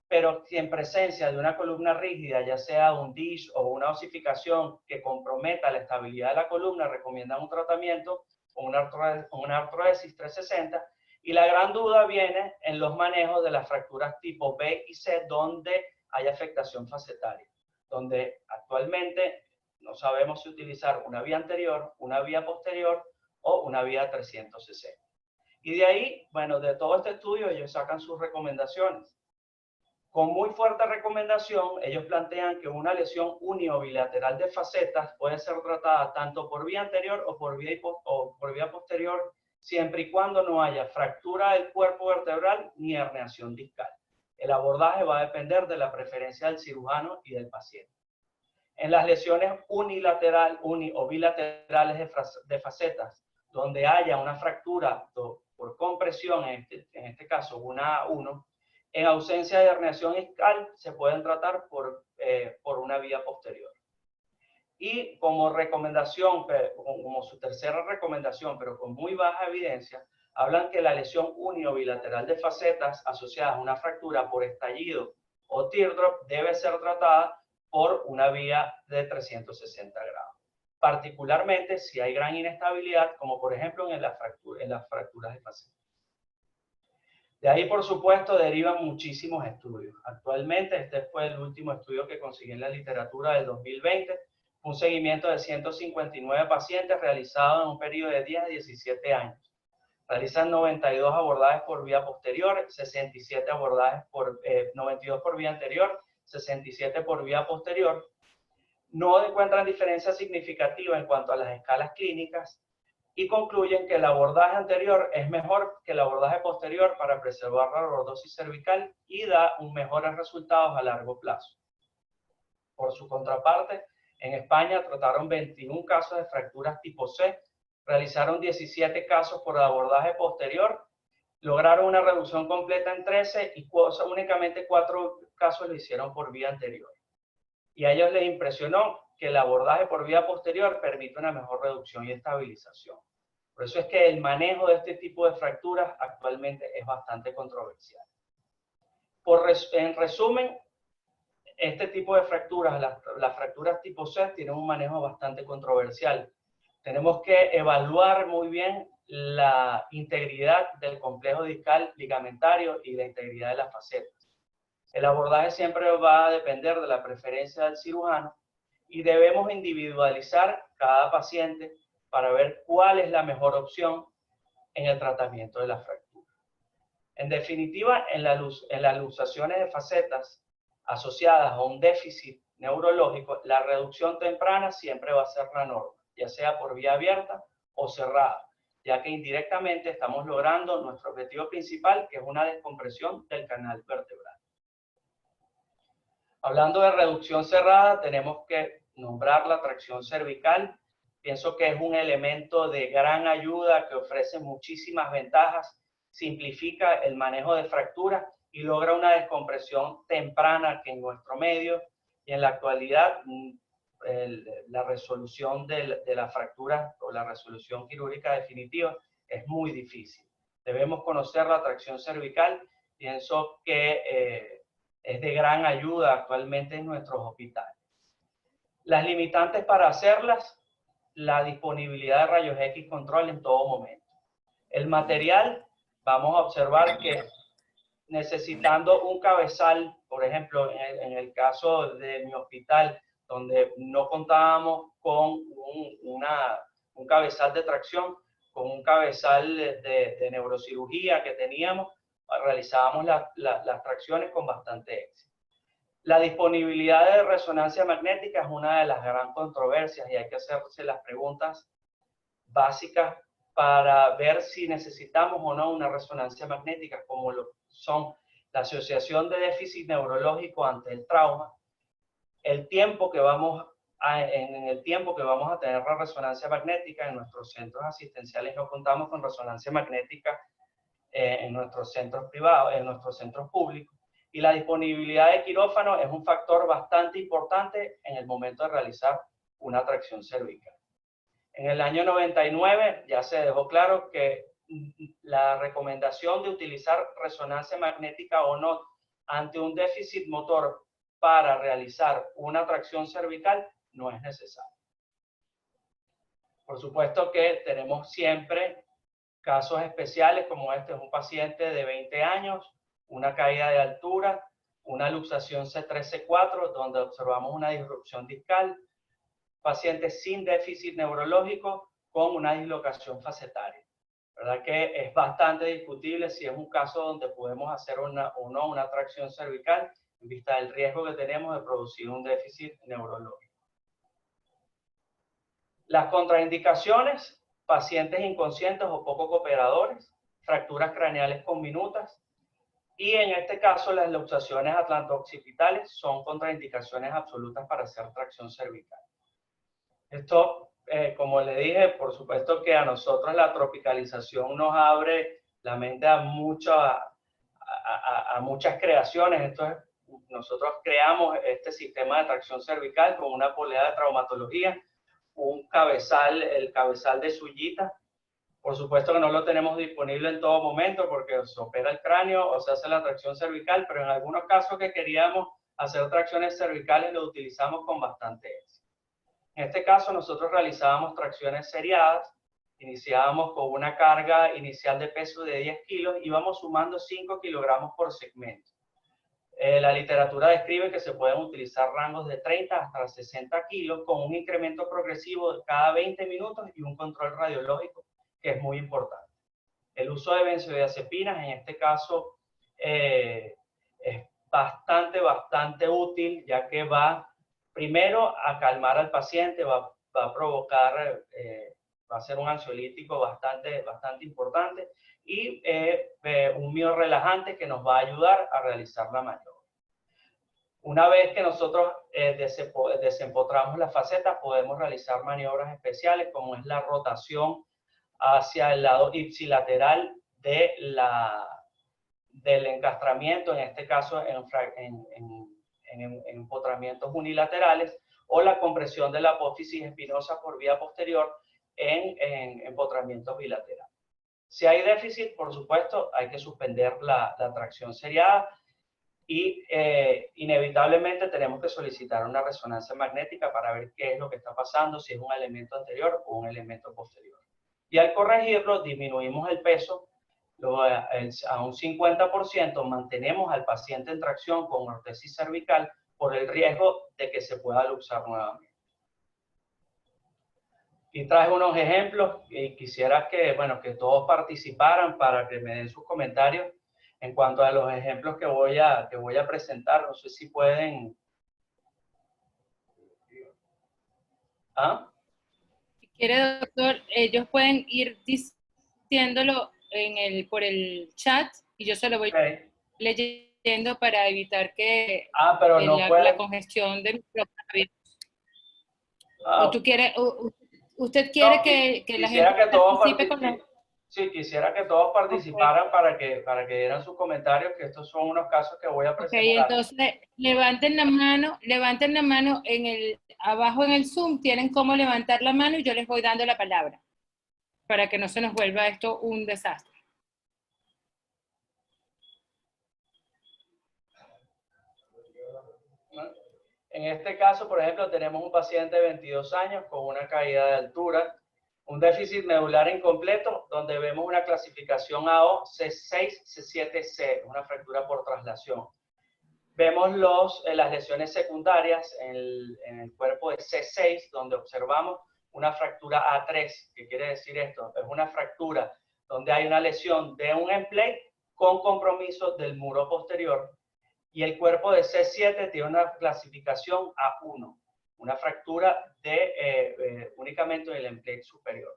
pero si en presencia de una columna rígida, ya sea un DISH o una osificación que comprometa la estabilidad de la columna, recomiendan un tratamiento o una artrodesis 360. Y la gran duda viene en los manejos de las fracturas tipo B y C, donde hay afectación facetaria, donde actualmente no sabemos si utilizar una vía anterior, una vía posterior o una vía 360. Y de ahí, bueno, de todo este estudio ellos sacan sus recomendaciones. Con muy fuerte recomendación, ellos plantean que una lesión uni o bilateral de facetas puede ser tratada tanto por vía anterior o por vía posterior, siempre y cuando no haya fractura del cuerpo vertebral ni herniación discal. El abordaje va a depender de la preferencia del cirujano y del paciente. En las lesiones unilateral, o bilaterales de facetas, donde haya una fractura por compresión, en este caso una A1, en ausencia de herniación discal, se pueden tratar por una vía posterior. Y como recomendación, como su tercera recomendación, pero con muy baja evidencia, hablan que la lesión uni o bilateral de facetas asociadas a una fractura por estallido o teardrop debe ser tratada por una vía de 360 grados. Particularmente si hay gran inestabilidad, como por ejemplo en las fracturas de facetas. De ahí, por supuesto, derivan muchísimos estudios. Actualmente, este fue el último estudio que conseguí en la literatura del 2020. Un seguimiento de 159 pacientes realizado en un periodo de 10 a 17 años. Realizan 92 abordajes por vía posterior, 67 abordajes 92 por vía anterior, 67 por vía posterior. No encuentran diferencia significativa en cuanto a las escalas clínicas y concluyen que el abordaje anterior es mejor que el abordaje posterior para preservar la lordosis cervical y da mejores resultados a largo plazo. Por su contraparte, en España trataron 21 casos de fracturas tipo C, realizaron 17 casos por abordaje posterior, lograron una reducción completa en 13 y únicamente 4 casos lo hicieron por vía anterior. Y a ellos les impresionó que el abordaje por vía posterior permite una mejor reducción y estabilización. Por eso es que el manejo de este tipo de fracturas actualmente es bastante controversial. En resumen, este tipo de fracturas, las fracturas tipo C, tienen un manejo bastante controversial. Tenemos que evaluar muy bien la integridad del complejo discal ligamentario y la integridad de las facetas. El abordaje siempre va a depender de la preferencia del cirujano y debemos individualizar cada paciente para ver cuál es la mejor opción en el tratamiento de la fractura. En definitiva, en las luxaciones de facetas asociadas a un déficit neurológico, la reducción temprana siempre va a ser la norma, ya sea por vía abierta o cerrada, ya que indirectamente estamos logrando nuestro objetivo principal, que es una descompresión del canal vertebral. Hablando de reducción cerrada, tenemos que nombrar la tracción cervical. Pienso que es un elemento de gran ayuda que ofrece muchísimas ventajas, simplifica el manejo de fracturas y logra una descompresión temprana que en nuestro medio y en la actualidad la resolución de la fractura o la resolución quirúrgica definitiva es muy difícil. Debemos conocer la tracción cervical. Pienso que es de gran ayuda actualmente en nuestros hospitales. Las limitantes para hacerlas, la disponibilidad de rayos X control en todo momento. El material, vamos a observar que necesitando un cabezal, por ejemplo, en el caso de mi hospital, donde no contábamos con un cabezal de tracción, con un cabezal de neurocirugía que teníamos, realizábamos las tracciones con bastante éxito. La disponibilidad de resonancia magnética es una de las grandes controversias y hay que hacerse las preguntas básicas para ver si necesitamos o no una resonancia magnética, como lo son la asociación de déficit neurológico ante el trauma, el tiempo que vamos en el tiempo que vamos a tener la resonancia magnética. En nuestros centros asistenciales no contamos con resonancia magnética en nuestros centros privados, en nuestros centros públicos, y la disponibilidad de quirófano es un factor bastante importante en el momento de realizar una tracción cervical. En el año 99 ya se dejó claro que la recomendación de utilizar resonancia magnética o no ante un déficit motor para realizar una tracción cervical no es necesario. Por supuesto que tenemos siempre casos especiales como este, es un paciente de 20 años, una caída de altura, una luxación C3, C4, donde observamos una disrupción discal, paciente sin déficit neurológico con una dislocación facetaria. ¿Verdad que es bastante discutible si es un caso donde podemos hacer o no una tracción cervical en vista del riesgo que tenemos de producir un déficit neurológico? Las contraindicaciones: pacientes inconscientes o poco cooperadores, fracturas craneales conminutas, y en este caso las luxaciones atlanto-occipitales son contraindicaciones absolutas para hacer tracción cervical. Esto, como le dije, por supuesto que a nosotros la tropicalización nos abre la mente a muchas creaciones. Nosotros creamos este sistema de tracción cervical con una polea de traumatología, un cabezal, el cabezal de Suyita. Por supuesto que no lo tenemos disponible en todo momento porque se opera el cráneo o se hace la tracción cervical, pero en algunos casos que queríamos hacer tracciones cervicales lo utilizamos con bastante éxito. En este caso nosotros realizábamos tracciones seriadas, iniciábamos con una carga inicial de peso de 10 kilos y íbamos sumando 5 kilogramos por segmento. La literatura describe que se pueden utilizar rangos de 30 hasta 60 kilos con un incremento progresivo de cada 20 minutos y un control radiológico, que es muy importante. El uso de benzodiazepinas en este caso es bastante útil, ya que va primero a calmar al paciente, va a provocar, va a ser un ansiolítico bastante importante y un miorrelajante que nos va a ayudar a realizar la maniobra. Una vez que nosotros desempotramos la faceta, podemos realizar maniobras especiales como es la rotación hacia el lado ipsilateral del encastramiento, en este caso en empotramientos unilaterales, o la compresión de la apófisis espinosa por vía posterior en empotramientos bilaterales. Si hay déficit, por supuesto, hay que suspender la tracción seriada y inevitablemente tenemos que solicitar una resonancia magnética para ver qué es lo que está pasando, si es un elemento anterior o un elemento posterior. Y al corregirlo, disminuimos el peso a un 50%, mantenemos al paciente en tracción con ortesis cervical por el riesgo de que se pueda luxar nuevamente. Y traje unos ejemplos y quisiera que todos participaran para que me den sus comentarios en cuanto a los ejemplos que voy a presentar. No sé si pueden... ¿Ah? Si quiere, doctor, ellos pueden ir diciéndolo por el chat y yo se lo voy leyendo para evitar que pero no la congestión de micrófono. ¿O tú quieres, usted quiere que la gente participe con la... Sí, quisiera que todos participaran para que dieran sus comentarios, que estos son unos casos que voy a presentar. Ok, entonces levanten la mano abajo en el Zoom, tienen cómo levantar la mano y yo les voy dando la palabra, para que no se nos vuelva esto un desastre. En este caso, por ejemplo, tenemos un paciente de 22 años con una caída de altura, un déficit medular incompleto, donde vemos una clasificación AO C6, C7C, una fractura por traslación. Vemos las lesiones secundarias en el cuerpo de C6, donde observamos una fractura A3. ¿Qué quiere decir esto? Es una fractura donde hay una lesión de un end plate con compromiso del muro posterior, y el cuerpo de C7 tiene una clasificación A1, una fractura únicamente del end plate superior.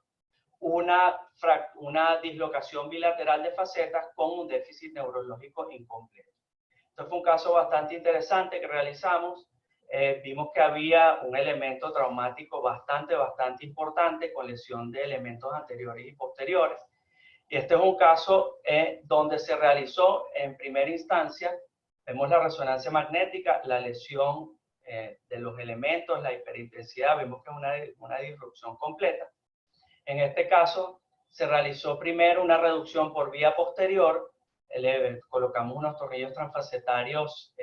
Una dislocación bilateral de facetas con un déficit neurológico incompleto. Este fue un caso bastante interesante que realizamos. Vimos que había un elemento traumático bastante importante con lesión de elementos anteriores y posteriores. Y este es un caso donde se realizó en primera instancia, vemos la resonancia magnética, la lesión de los elementos, la hiperintensidad, vemos que es una disrupción completa. En este caso, se realizó primero una reducción por vía posterior, colocamos unos tornillos transfacetarios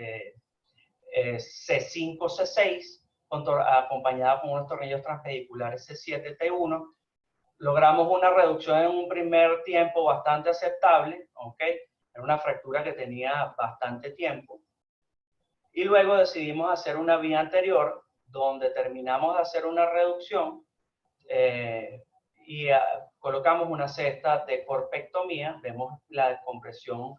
C5, C6, acompañados con unos tornillos transpediculares C7, T1. Logramos una reducción en un primer tiempo bastante aceptable, ¿ok? Era una fractura que tenía bastante tiempo. Y luego decidimos hacer una vía anterior, donde terminamos de hacer una reducción y colocamos una cesta de corpectomía. Vemos la descompresión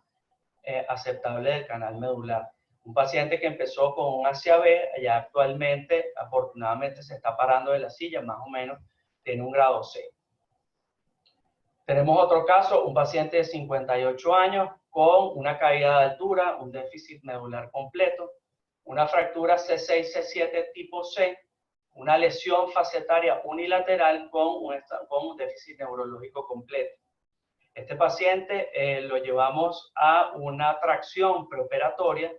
aceptable del canal medular. Un paciente que empezó con un ACAB, ya actualmente, afortunadamente, se está parando de la silla, más o menos, tiene un grado C. Tenemos otro caso, un paciente de 58 años con una caída de altura, un déficit medular completo, una fractura C6, C7 tipo C, una lesión facetaria unilateral con un déficit neurológico completo. Este paciente lo llevamos a una tracción preoperatoria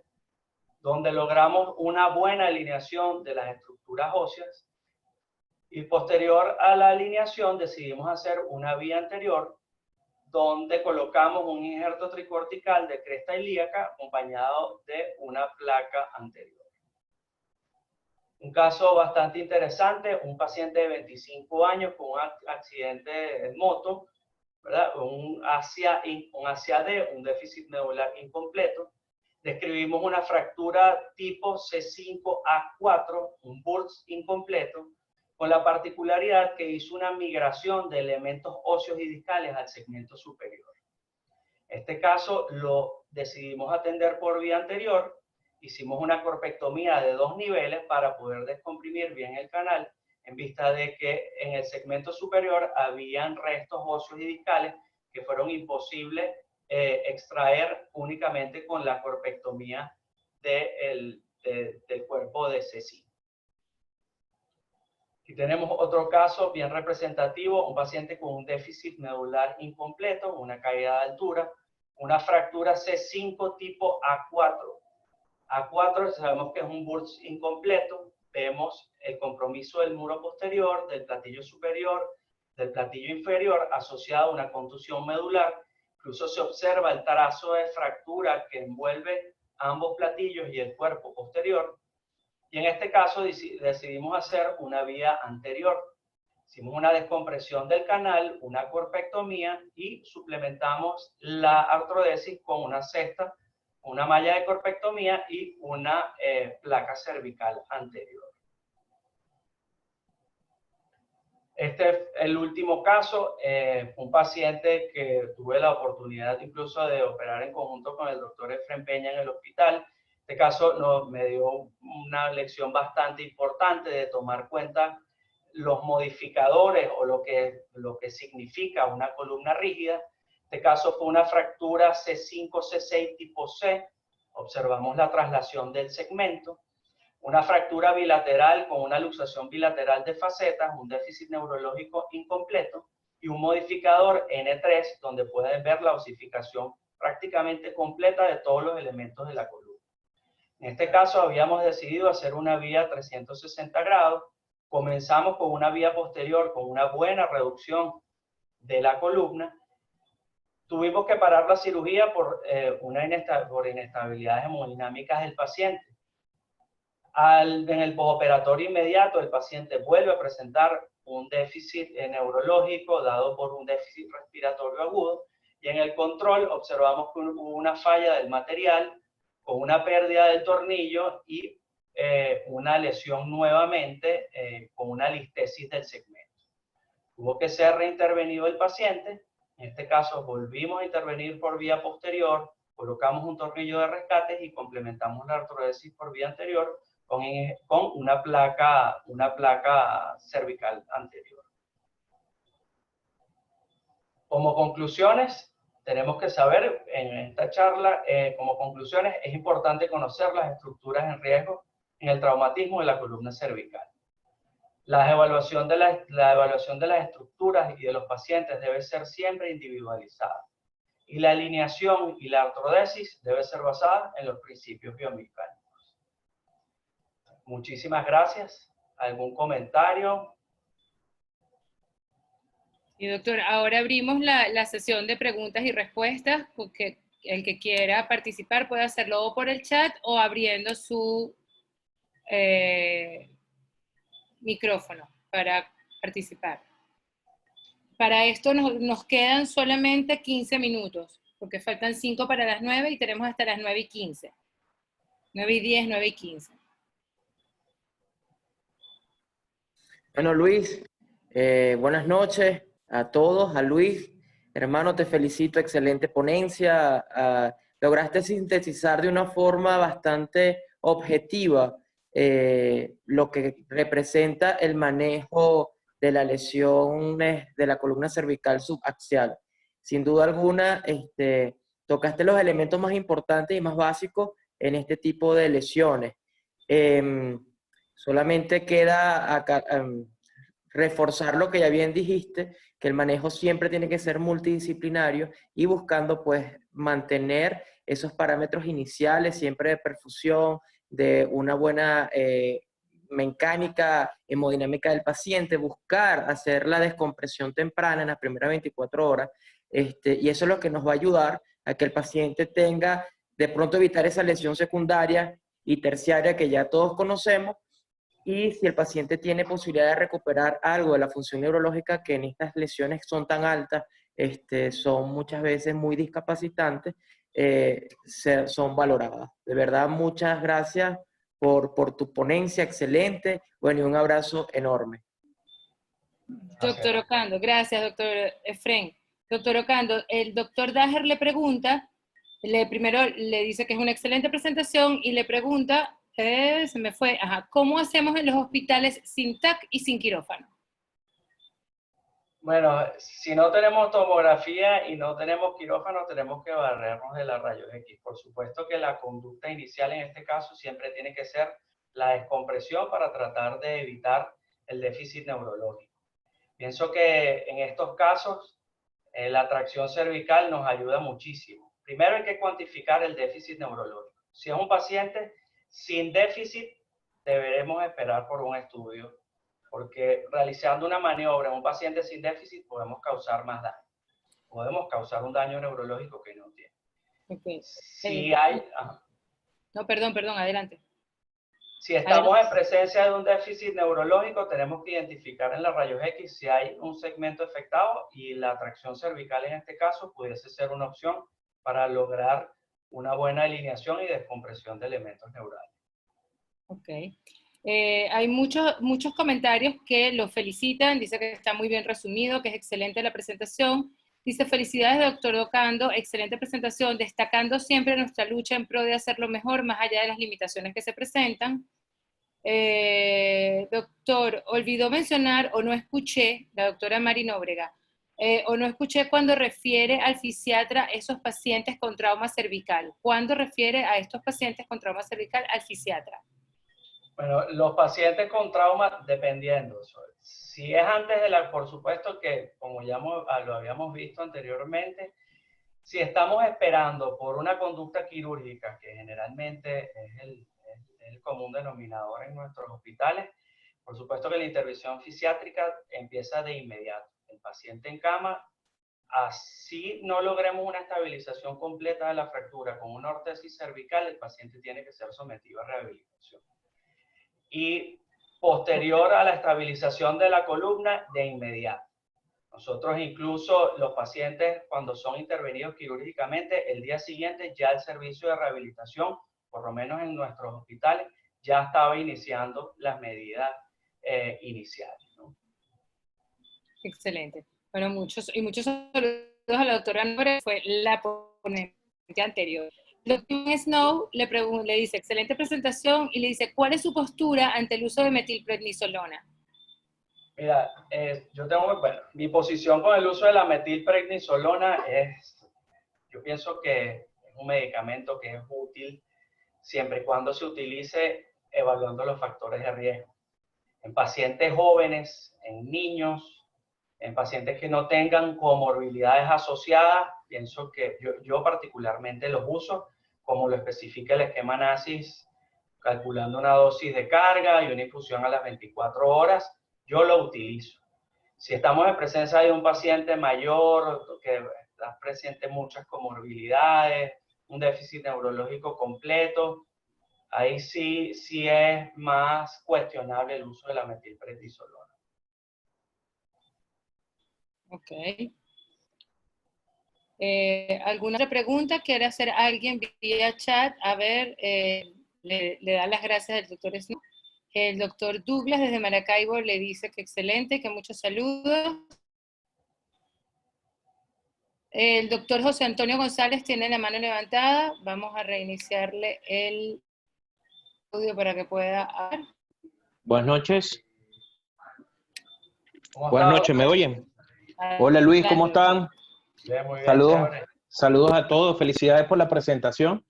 donde logramos una buena alineación de las estructuras óseas, y posterior a la alineación decidimos hacer una vía anterior donde colocamos un injerto tricortical de cresta ilíaca acompañado de una placa anterior. Un caso bastante interesante, un paciente de 25 años con un accidente en moto, ¿verdad? Un ACAD, un déficit medular incompleto. Describimos una fractura tipo C5A4, un burst incompleto, con la particularidad que hizo una migración de elementos óseos y discales al segmento superior. Este caso lo decidimos atender por vía anterior. Hicimos una corpectomía de 2 niveles para poder descomprimir bien el canal, en vista de que en el segmento superior habían restos óseos y discales que fueron imposibles extraer únicamente con la corpectomía del cuerpo de C5. Aquí tenemos otro caso bien representativo, un paciente con un déficit medular incompleto, una caída de altura, una fractura C5 tipo A4. A4 sabemos que es un burst incompleto, vemos el compromiso del muro posterior, del platillo superior, del platillo inferior, asociado a una contusión medular. Incluso se observa el trazo de fractura que envuelve ambos platillos y el cuerpo posterior. Y en este caso decidimos hacer una vía anterior. Hicimos una descompresión del canal, una corpectomía y suplementamos la artrodesis con una cesta, una malla de corpectomía y una placa cervical anterior. Este es el último caso, un paciente que tuve la oportunidad incluso de operar en conjunto con el doctor Efren Peña en el hospital. Este caso me dio una lección bastante importante de tomar cuenta los modificadores o lo que significa una columna rígida. Este caso fue una fractura C5, C6 tipo C. Observamos la traslación del segmento. Una fractura bilateral con una luxación bilateral de facetas, un déficit neurológico incompleto y un modificador N3 donde pueden ver la osificación prácticamente completa de todos los elementos de la columna. En este caso habíamos decidido hacer una vía 360 grados. Comenzamos con una vía posterior con una buena reducción de la columna. Tuvimos que parar la cirugía por inestabilidades hemodinámicas del paciente. En el postoperatorio inmediato, el paciente vuelve a presentar un déficit neurológico dado por un déficit respiratorio agudo, y en el control observamos que hubo una falla del material con una pérdida del tornillo y una lesión nuevamente con una listesis del segmento. Tuvo que ser reintervenido el paciente. En este caso, volvimos a intervenir por vía posterior, colocamos un tornillo de rescate y complementamos la artrodesis por vía anterior con una placa cervical anterior. Como conclusiones, tenemos que saber en esta charla, como conclusiones, es importante conocer las estructuras en riesgo en el traumatismo de la columna cervical. La evaluación de las estructuras y de los pacientes debe ser siempre individualizada. Y la alineación y la artrodesis debe ser basada en los principios biomecánicos. Muchísimas gracias. ¿Algún comentario? Y doctor, ahora abrimos la sesión de preguntas y respuestas, porque el que quiera participar puede hacerlo o por el chat o abriendo su micrófono para participar. Para esto nos quedan solamente 15 minutos, porque faltan 5 para las 9 y tenemos hasta las 9:15. 9:10, 9:15. Bueno, Luis, buenas noches a todos. A Luis, hermano, te felicito, excelente ponencia. Lograste sintetizar de una forma bastante objetiva lo que representa el manejo de la lesión de la columna cervical subaxial. Sin duda alguna, tocaste los elementos más importantes y más básicos en este tipo de lesiones. Solamente queda acá, reforzar lo que ya bien dijiste, que el manejo siempre tiene que ser multidisciplinario y buscando pues mantener esos parámetros iniciales siempre de perfusión, de una buena mecánica hemodinámica del paciente, buscar hacer la descompresión temprana en las primeras 24 horas, y eso es lo que nos va a ayudar a que el paciente tenga, de pronto evitar esa lesión secundaria y terciaria que ya todos conocemos, y si el paciente tiene posibilidad de recuperar algo de la función neurológica, que en estas lesiones son tan altas, son muchas veces muy discapacitantes, son valoradas. De verdad, muchas gracias por tu ponencia, excelente. Bueno, y un abrazo enorme. Doctor Ocando, gracias, doctor Efren. Doctor Ocando, el doctor Daher le pregunta, primero le dice que es una excelente presentación y le pregunta, se me fue, ¿cómo hacemos en los hospitales sin TAC y sin quirófano? Bueno, si no tenemos tomografía y no tenemos quirófano, tenemos que barrernos de la rayos X. Por supuesto que la conducta inicial en este caso siempre tiene que ser la descompresión para tratar de evitar el déficit neurológico. Pienso que en estos casos la tracción cervical nos ayuda muchísimo. Primero hay que cuantificar el déficit neurológico. Si es un paciente sin déficit, deberemos esperar por un estudio, porque realizando una maniobra en un paciente sin déficit podemos causar más daño. Podemos causar un daño neurológico que no tiene. Okay. Si hay... No, perdón, adelante. Si estamos en presencia de un déficit neurológico, tenemos que identificar en la rayos X si hay un segmento afectado, y la tracción cervical en este caso pudiese ser una opción para lograr una buena alineación y descompresión de elementos neurales. Ok. Hay muchos comentarios que lo felicitan, dice que está muy bien resumido, que es excelente la presentación. Dice, felicidades, doctor Ocando, excelente presentación, destacando siempre nuestra lucha en pro de hacerlo mejor, más allá de las limitaciones que se presentan. Doctor, olvidó mencionar, o no escuché, la doctora Mari Nóbrega, o no escuché cuando refiere al fisiatra esos pacientes con trauma cervical. ¿Cuándo refiere a estos pacientes con trauma cervical al fisiatra? Bueno, los pacientes con trauma, dependiendo. Si es antes de por supuesto que, como ya lo habíamos visto anteriormente, si estamos esperando por una conducta quirúrgica, que generalmente es el común denominador en nuestros hospitales, por supuesto que la intervención fisiátrica empieza de inmediato. El paciente en cama, así no logremos una estabilización completa de la fractura con una órtesis cervical, el paciente tiene que ser sometido a rehabilitación. Y posterior a la estabilización de la columna, de inmediato. Nosotros incluso los pacientes, cuando son intervenidos quirúrgicamente, el día siguiente ya el servicio de rehabilitación, por lo menos en nuestros hospitales, ya estaba iniciando las medidas iniciales, ¿no? Excelente. Bueno, muchos saludos a la doctora Nora, fue la ponente anterior. El doctor Snow le dice, excelente presentación, y le dice, ¿cuál es su postura ante el uso de metilprednisolona? Mira, yo tengo, bueno, mi posición con el uso de la metilprednisolona es, yo pienso que es un medicamento que es útil siempre y cuando se utilice evaluando los factores de riesgo. En pacientes jóvenes, en niños, en pacientes que no tengan comorbilidades asociadas, pienso que yo particularmente los uso, como lo especifica el esquema NACIS, calculando una dosis de carga y una infusión a las 24 horas, yo lo utilizo. Si estamos en presencia de un paciente mayor que está presente muchas comorbilidades, un déficit neurológico completo, ahí sí es más cuestionable el uso de la metilprednisolona. Ok. ¿Alguna otra pregunta? ¿Quiere hacer alguien vía chat? A ver, le da las gracias al doctor Snow. El doctor Douglas desde Maracaibo le dice que excelente, que muchos saludos. El doctor José Antonio González tiene la mano levantada. Vamos a reiniciarle el audio para que pueda hablar. Buenas noches. Buenas noches, ¿me oyen? Hola Luis, ¿cómo están? Bien, muy bien, Saludos, chévere. saludos a todos, felicidades por la presentación.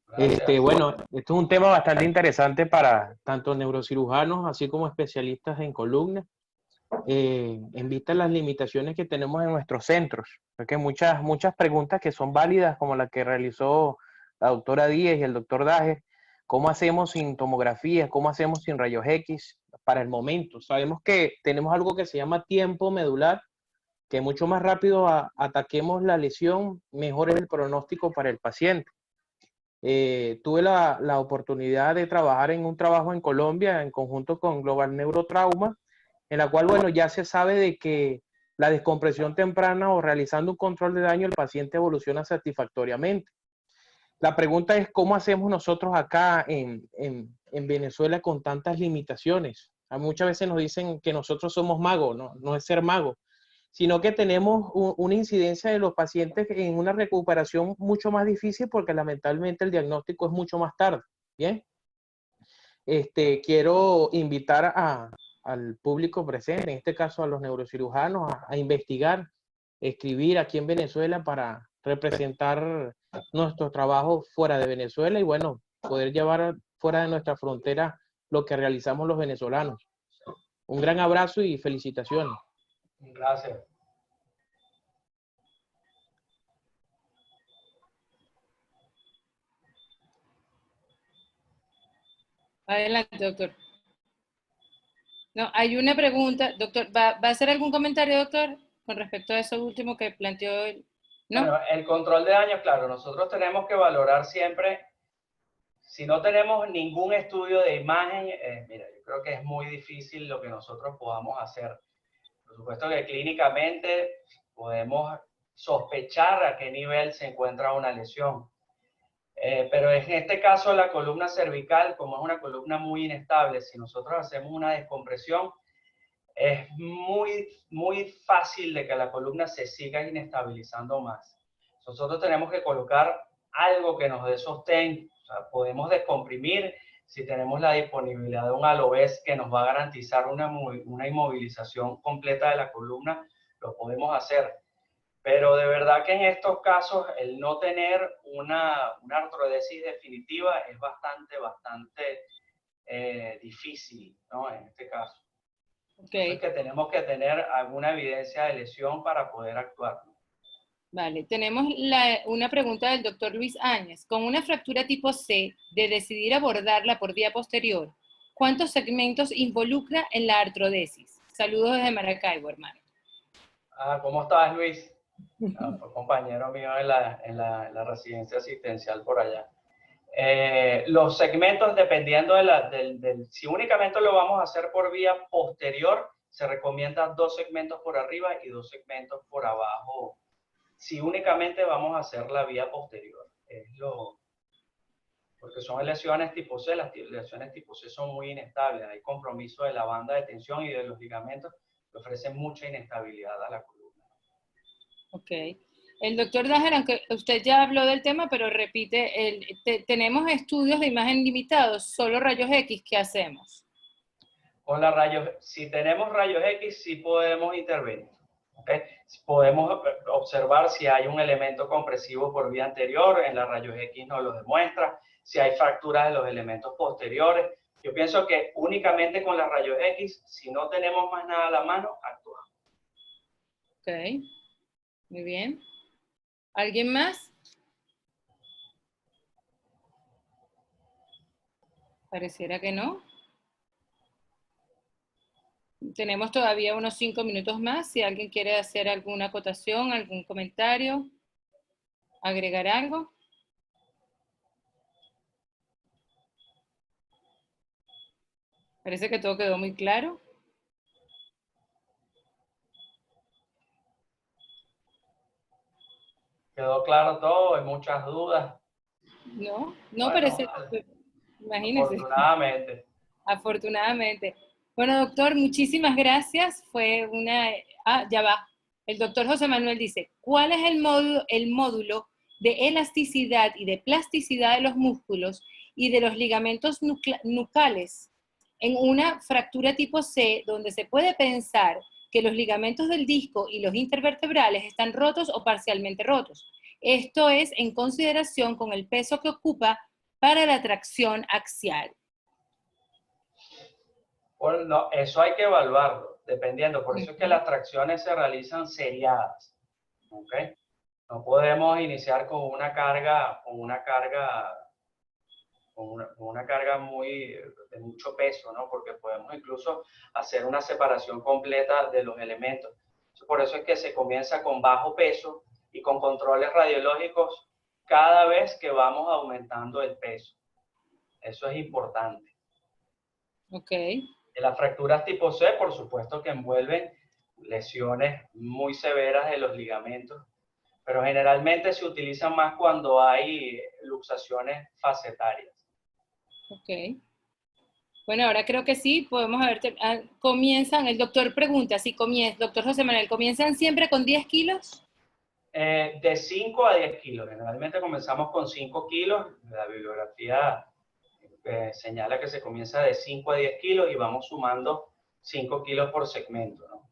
Gracias. Bueno, esto es un tema bastante interesante para tanto neurocirujanos así como especialistas en columna, en vista de las limitaciones que tenemos en nuestros centros, porque muchas preguntas que son válidas, como la que realizó la doctora Díez y el doctor Daje. ¿Cómo hacemos sin tomografías? ¿Cómo hacemos sin rayos X? Para el momento, sabemos que tenemos algo que se llama tiempo medular, que mucho más rápido ataquemos la lesión, mejor es el pronóstico para el paciente. Tuve la oportunidad de trabajar en un trabajo en Colombia en conjunto con Global Neurotrauma, en la cual, bueno, ya se sabe de que la descompresión temprana o realizando un control de daño, el paciente evoluciona satisfactoriamente. La pregunta es, ¿cómo hacemos nosotros acá en Venezuela con tantas limitaciones? Muchas veces nos dicen que nosotros somos magos, no es ser mago, sino que tenemos una incidencia de los pacientes en una recuperación mucho más difícil porque lamentablemente el diagnóstico es mucho más tarde. Bien, quiero invitar al público presente, en este caso a los neurocirujanos, a investigar, escribir aquí en Venezuela para representar nuestro trabajo fuera de Venezuela y bueno, poder llevar fuera de nuestra frontera lo que realizamos los venezolanos. Un gran abrazo y felicitaciones. Gracias. Adelante, doctor. No, hay una pregunta, doctor. ¿Va a hacer algún comentario, doctor, con respecto a eso último que planteó él? ¿No? Bueno, el control de daño, claro, nosotros tenemos que valorar siempre, si no tenemos ningún estudio de imagen, mira, yo creo que es muy difícil lo que nosotros podamos hacer. Por supuesto que clínicamente podemos sospechar a qué nivel se encuentra una lesión. Pero en este caso la columna cervical, como es una columna muy inestable, si nosotros hacemos una descompresión, es muy fácil de que la columna se siga inestabilizando más. Nosotros tenemos que colocar algo que nos dé sostén. O sea, podemos descomprimir si tenemos la disponibilidad de un aloes que nos va a garantizar una inmovilización completa de la columna, lo podemos hacer. Pero de verdad que en estos casos el no tener una artrodesis definitiva es bastante difícil, ¿no? En este caso. Okay. Entonces que tenemos que tener alguna evidencia de lesión para poder actuar. Vale, tenemos una pregunta del doctor Luis Áñez. Con una fractura tipo C, de decidir abordarla por vía posterior, ¿cuántos segmentos involucra en la artrodesis? Saludos desde Maracaibo, hermano. ¿Cómo estás, Luis? Compañero mío en la residencia asistencial por allá. Los segmentos, dependiendo si únicamente lo vamos a hacer por vía posterior, se recomienda 2 segmentos por arriba y 2 segmentos por abajo. Si únicamente vamos a hacer la vía posterior, porque son lesiones tipo C, las lesiones tipo C son muy inestables, hay compromiso de la banda de tensión y de los ligamentos, que ofrecen mucha inestabilidad a la columna. Ok. El doctor Dajer, aunque usted ya habló del tema, pero repite, tenemos estudios de imagen limitados, solo rayos X, ¿qué hacemos? Con la rayos, si tenemos rayos X, sí podemos intervenir. ¿Okay? Podemos observar si hay un elemento compresivo por vía anterior, en la rayos X nos lo demuestra, si hay fracturas de los elementos posteriores. Yo pienso que únicamente con las rayos X, si no tenemos más nada a la mano, actuamos. Ok, muy bien. ¿Alguien más? Pareciera que no. Tenemos todavía unos 5 minutos más. Si alguien quiere hacer alguna acotación, algún comentario, agregar algo. Parece que todo quedó muy claro. ¿Quedó claro todo? Hay muchas dudas. No, Bueno, parece, imagínense. Afortunadamente. Afortunadamente. Bueno, doctor, muchísimas gracias. Fue una... ya va. El doctor José Manuel dice, ¿cuál es el módulo de elasticidad y de plasticidad de los músculos y de los ligamentos nucales en una fractura tipo C, donde se puede pensar que los ligamentos del disco y los intervertebrales están rotos o parcialmente rotos? Esto es en consideración con el peso que ocupa para la tracción axial. Bueno, no, eso hay que evaluarlo, dependiendo. Por eso es que las tracciones se realizan seriadas. ¿Okay? No podemos iniciar con una carga muy de mucho peso, ¿no? Porque podemos incluso hacer una separación completa de los elementos. Por eso es que se comienza con bajo peso y con controles radiológicos cada vez que vamos aumentando el peso. Eso es importante. Ok. En las fracturas tipo C, por supuesto que envuelven lesiones muy severas de los ligamentos, pero generalmente se utilizan más cuando hay luxaciones facetarias. Ok. Bueno, ahora creo que sí, podemos ver, comienzan, el doctor pregunta, si comienza, doctor José Manuel, ¿comienzan siempre con 10 kilos? De 5 a 10 kilos, generalmente comenzamos con 5 kilos, la bibliografía señala que se comienza de 5 a 10 kilos y vamos sumando 5 kilos por segmento, ¿no?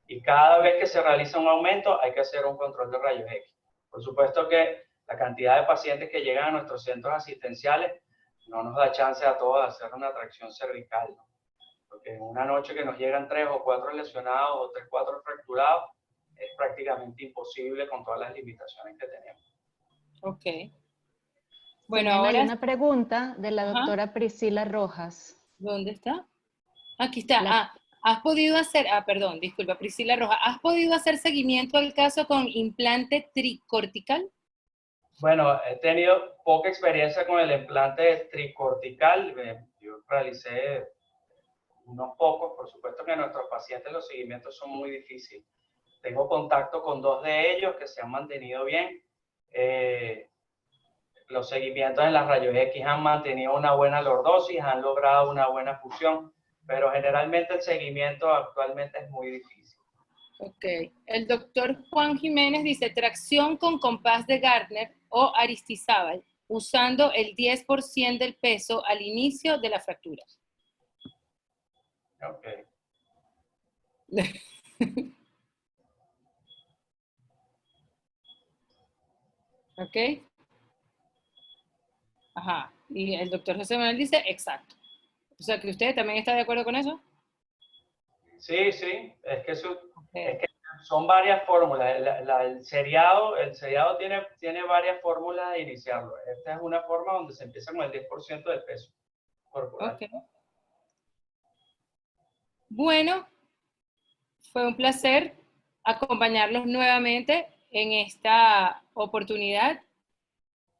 Y cada vez que se realiza un aumento hay que hacer un control de rayos X. Por supuesto que la cantidad de pacientes que llegan a nuestros centros asistenciales no nos da chance a todos de hacer una tracción cervical, ¿no? Porque en una noche que nos llegan 3 o 4 lesionados o 3 o 4 fracturados, es prácticamente imposible con todas las limitaciones que tenemos. Ok. Bueno, Jimena, ahora... hay una pregunta de la doctora Priscila Rojas. ¿Dónde está? Aquí está. ¿Has podido hacer, perdón, disculpa, Priscila Rojas, ¿has podido hacer seguimiento al caso con implante tricortical? Bueno, he tenido poca experiencia con el implante tricortical. Yo realicé unos pocos. Por supuesto que a nuestros pacientes los seguimientos son muy difíciles. Tengo contacto con 2 de ellos que se han mantenido bien. Los seguimientos en las rayos X han mantenido una buena lordosis, han logrado una buena fusión, pero generalmente el seguimiento actualmente es muy difícil. Ok. El doctor Juan Jiménez dice, tracción con compás de Gardner o Aristizábal, usando el 10% del peso al inicio de la fractura. Ok. Ok. Ajá. Y el doctor José Manuel dice, exacto. O sea, que usted también está de acuerdo con eso. Sí, sí. Es que son varias fórmulas. El seriado tiene varias fórmulas de iniciarlo. Esta es una forma donde se empieza con el 10% del peso corporal. Ok. Bueno, fue un placer acompañarlos nuevamente en esta oportunidad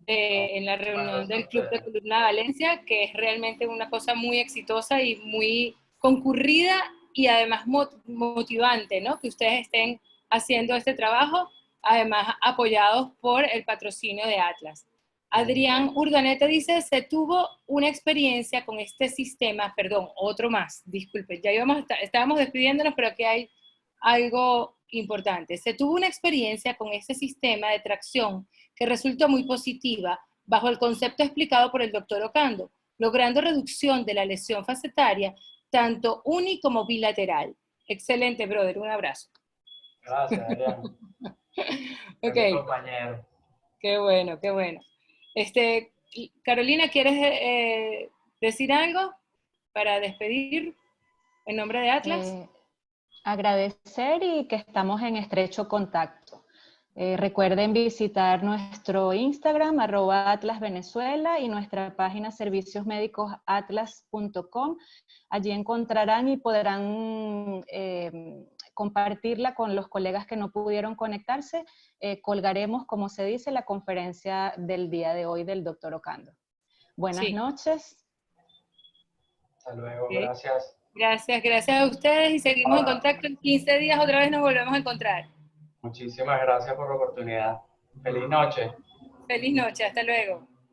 en la reunión del Club de Columna Valencia, que es realmente una cosa muy exitosa y muy concurrida y además motivante, ¿no? Que ustedes estén haciendo este trabajo, además apoyados por el patrocinio de Atlas. Adrián Urdaneta dice, se tuvo una experiencia con este sistema, perdón, otro más, disculpe, ya estábamos despidiéndonos, pero aquí hay algo importante. Se tuvo una experiencia con este sistema de tracción que resultó muy positiva bajo el concepto explicado por el doctor Ocando, logrando reducción de la lesión facetaria tanto uni como bilateral. Excelente, brother. Un abrazo. Gracias, Adrián. Ok. Mi compañero. Qué bueno, qué bueno. Carolina, ¿quieres decir algo para despedir en nombre de Atlas? Agradecer y que estamos en estrecho contacto. Recuerden visitar nuestro Instagram, @atlasvenezuela, y nuestra página serviciosmedicosatlas.com. Allí encontrarán y podrán compartirla con los colegas que no pudieron conectarse. Colgaremos, como se dice, la conferencia del día de hoy del doctor Ocando. Buenas noches. Hasta luego, gracias. Gracias a ustedes y seguimos en contacto. En 15 días otra vez nos volvemos a encontrar. Muchísimas gracias por la oportunidad. Feliz noche. Feliz noche, hasta luego.